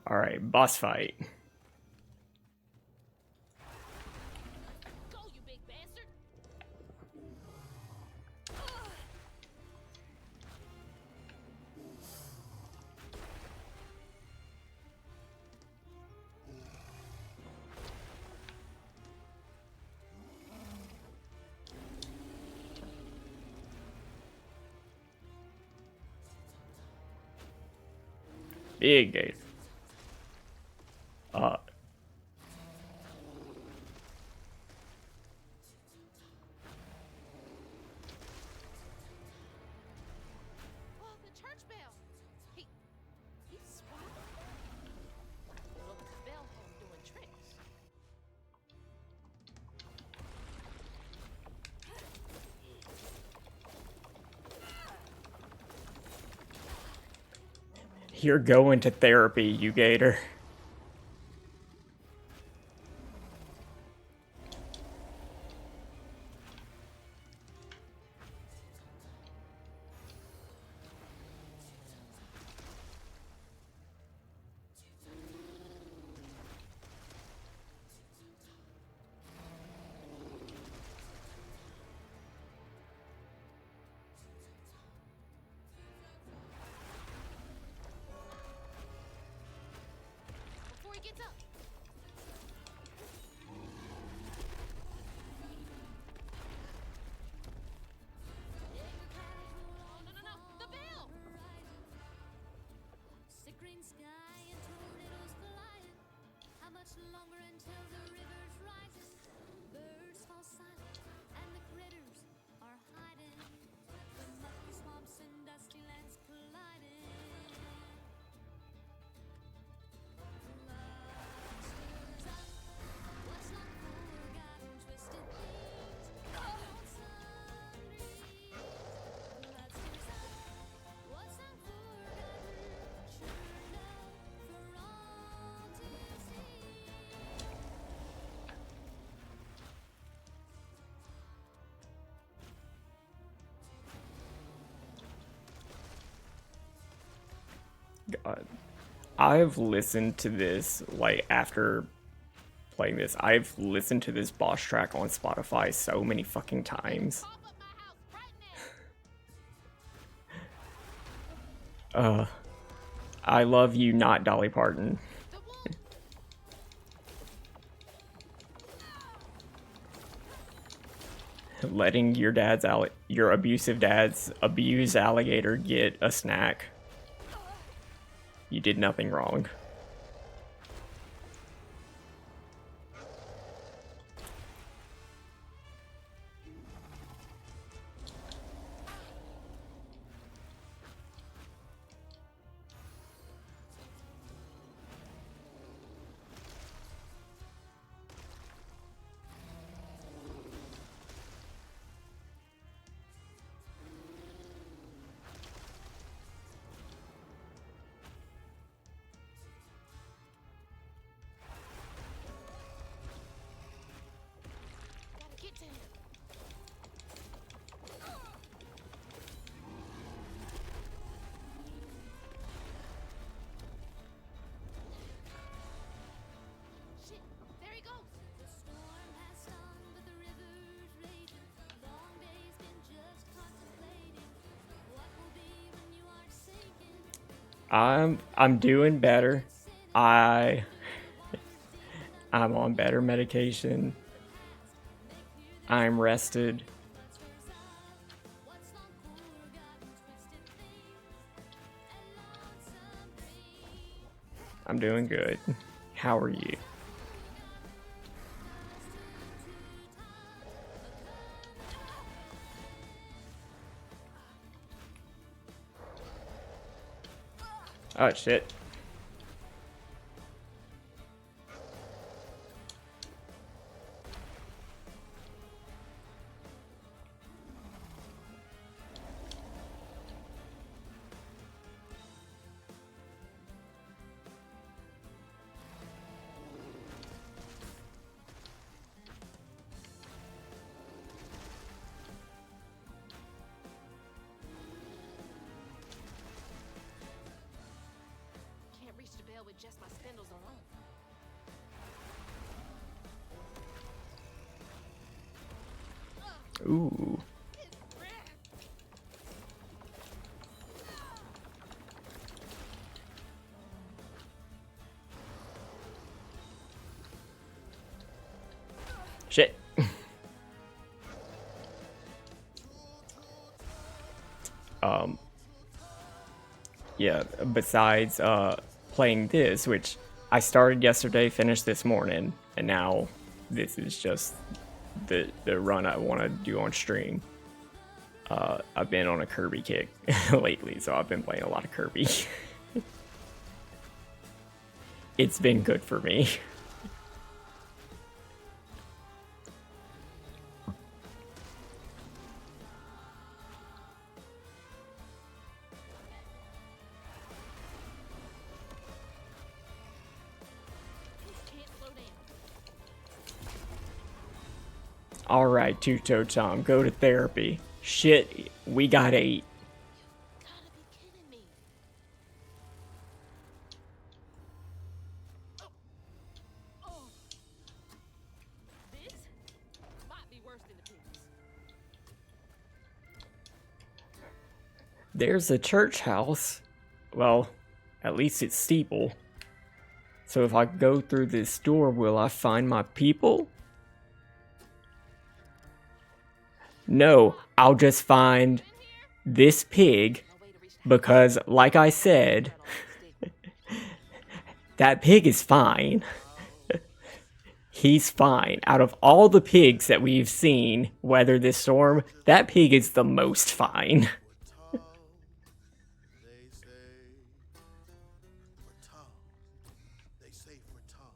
All right, boss fight. Go, you big bastard! Big gate. Oh, the church bell. He's swung. Look, the bell had him doing tricks. You're going to therapy, you gator. Before he gets up. No, the bell! Sick green sky and tornadoes flying. How much longer until the river's rising? Birds fall silent and the critters are hiding. The mucky swamps and dusty lands colliding. Monsters up. What's not forgotten, twisted things. Sundry. Monsters up. What's not forgotten, sure enough, for all to see. God. I've listened to this, like, after playing this, I've listened to this boss track on Spotify so many fucking times. Pop up my house right now! I love you, not Dolly Parton. The wolf! letting your abusive dad's abused alligator get a snack. You did nothing wrong. Gotta get to him. Shit, there he goes. The storm has stung, but the river's raging. Long days been just contemplating what will be when you aren't sinking. I'm doing better. I'm on better medication. I'm rested. What's long forgotten, twisted things and lonesome dreams. I'm doing good. How are you? Oh shit. Can't reach the bell with just my spindles alone. Ooh. Shit. Yeah, besides playing this, which I started yesterday, finished this morning, and now this is just the run I want to do on stream. I've been on a Kirby kick lately, so I've been playing a lot of Kirby. It's been good for me. Can't slow down. Alright, Two-Toe Tom, go to therapy. Shit, we got 8. Gotta be kidding me. Oh. This might be worse than the pigs. There's a church house. Well, at least it's steeple. So if I go through this door, will I find my people? No, I'll just find this pig because, like I said, that pig is fine. He's fine. Out of all the pigs that we've seen weather this storm, that pig is the most fine. They say for Tom,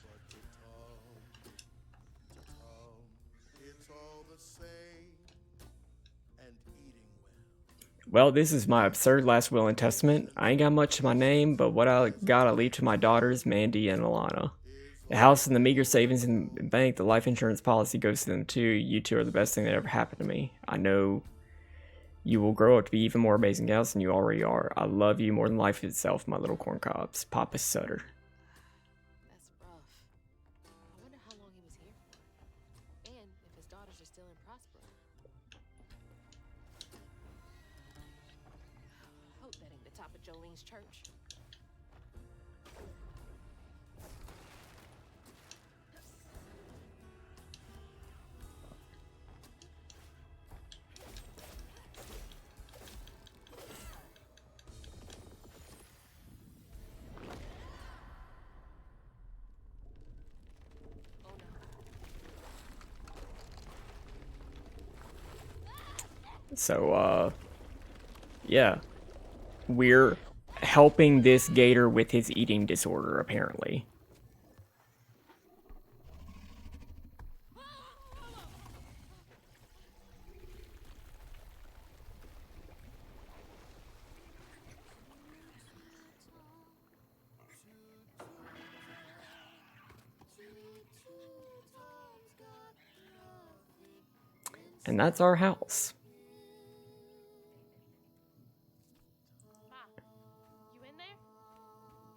but to Tom, it's all the same and eating well. Well, this is my absurd last will and testament. I ain't got much to my name, but what I got I leave to my daughters, Mandy and Alana. The house and the meager savings in the bank, the life insurance policy goes to them too. You two are the best thing that ever happened to me. I know you will grow up to be even more amazing gals than you already are. I love you more than life itself, my little corn cobs. Papa Sutter. That's rough. I wonder how long he was here for. And if his daughters are still in Prospero. I hope that ain't the top of Jolene's church. So, yeah. We're helping this gator with his eating disorder, apparently. And that's our house. Ma, you in there?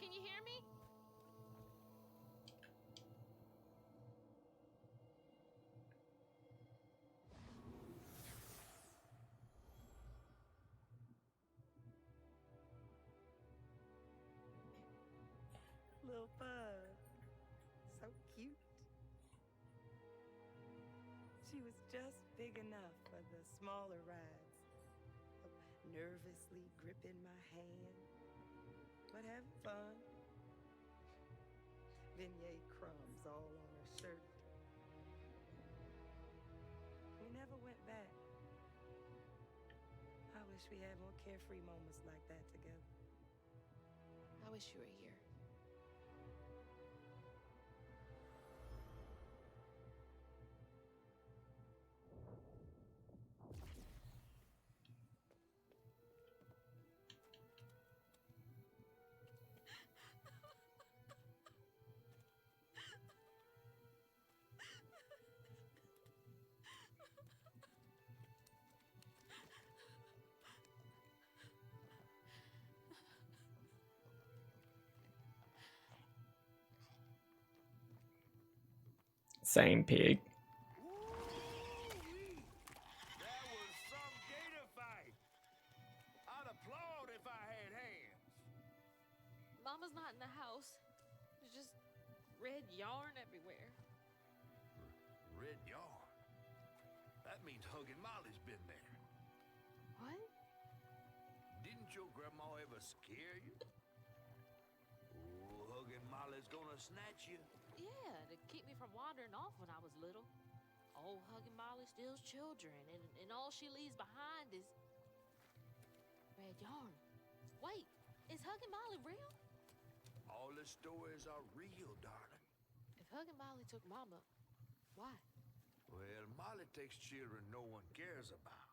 Can you hear me? Little bug. So cute. She was just big enough for the smaller rides. Nervously gripping my hand, but having fun. Vignette crumbs all on her shirt. We never went back. I wish we had more carefree moments like that together. I wish you were here. Same pig. Ooh-wee. That was some gator fight. I'd applaud if I had hands. Mama's not in the house. There's just red yarn everywhere. Red yarn. That means Huggin' Molly's been there. What? Didn't your grandma ever scare you? Oh, Huggin' Molly's gonna snatch you. Yeah, to keep me from wandering off when I was little. Old Huggin' Molly steals children, and all she leaves behind is red yarn. Wait, is Huggin' Molly real? All the stories are real, darling. If Huggin' Molly took Mama, why? Well, Molly takes children no one cares about.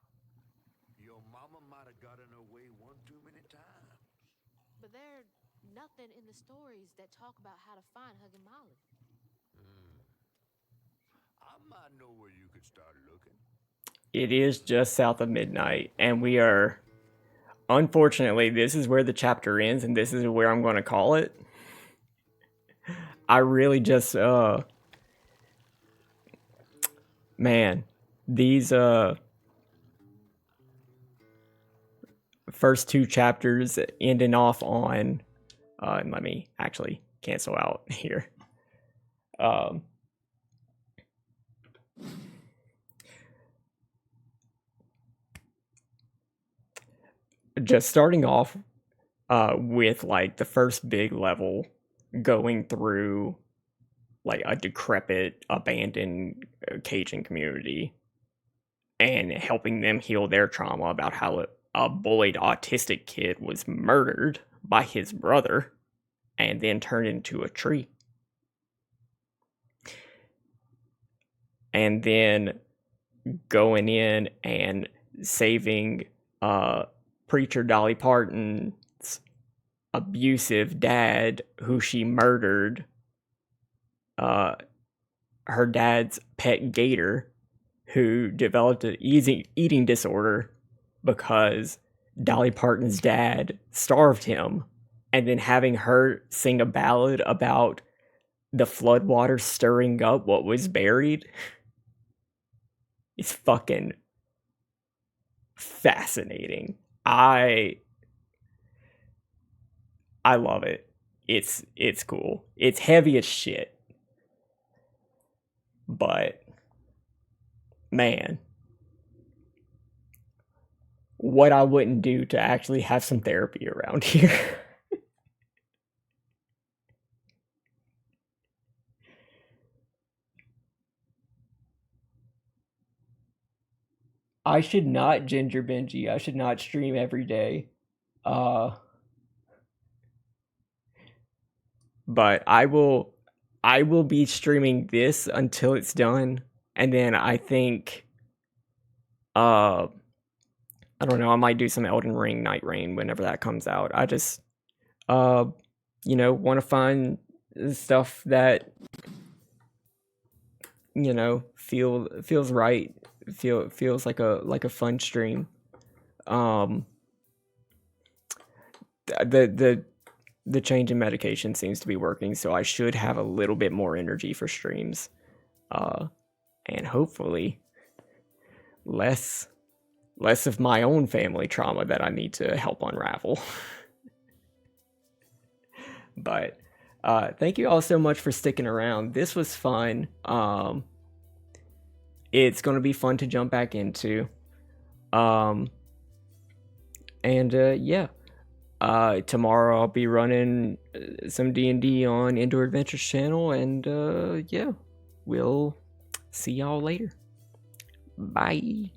Your mama might have gotten away one too many times. But there's nothing in the stories that talk about how to find Huggin' Molly. I might know where you could start looking. It is just south of midnight, and we are. Unfortunately, this is where the chapter ends, and this is where I'm going to call it. I really just, man, these, first two chapters ending off on, let me actually cancel out here. Just starting off with like the first big level going through like a decrepit, abandoned Cajun community and helping them heal their trauma about how a bullied autistic kid was murdered by his brother and then turned into a tree. And then going in and saving preacher Dolly Parton's abusive dad, who she murdered, her dad's pet gator, who developed an eating disorder because Dolly Parton's dad starved him, and then having her sing a ballad about the floodwaters stirring up what was buried is fucking fascinating. I love it. It's cool. It's heavy as shit. But man, what I wouldn't do to actually have some therapy around here. I should not ginger Benji. I should not stream every day. Uh, but I will be streaming this until it's done, and then I think I don't know, I might do some Elden Ring Night Rain whenever that comes out. I just you know, want to find stuff that you know feels right, feels like a fun stream. Um the change in medication seems to be working, so I should have a little bit more energy for streams. And hopefully less of my own family trauma that I need to help unravel. But thank you all so much for sticking around. This was fun. It's going to be fun to jump back into. And yeah. Tomorrow I'll be running some D&D on Indoor Adventures channel, and yeah, we'll see y'all later. Bye.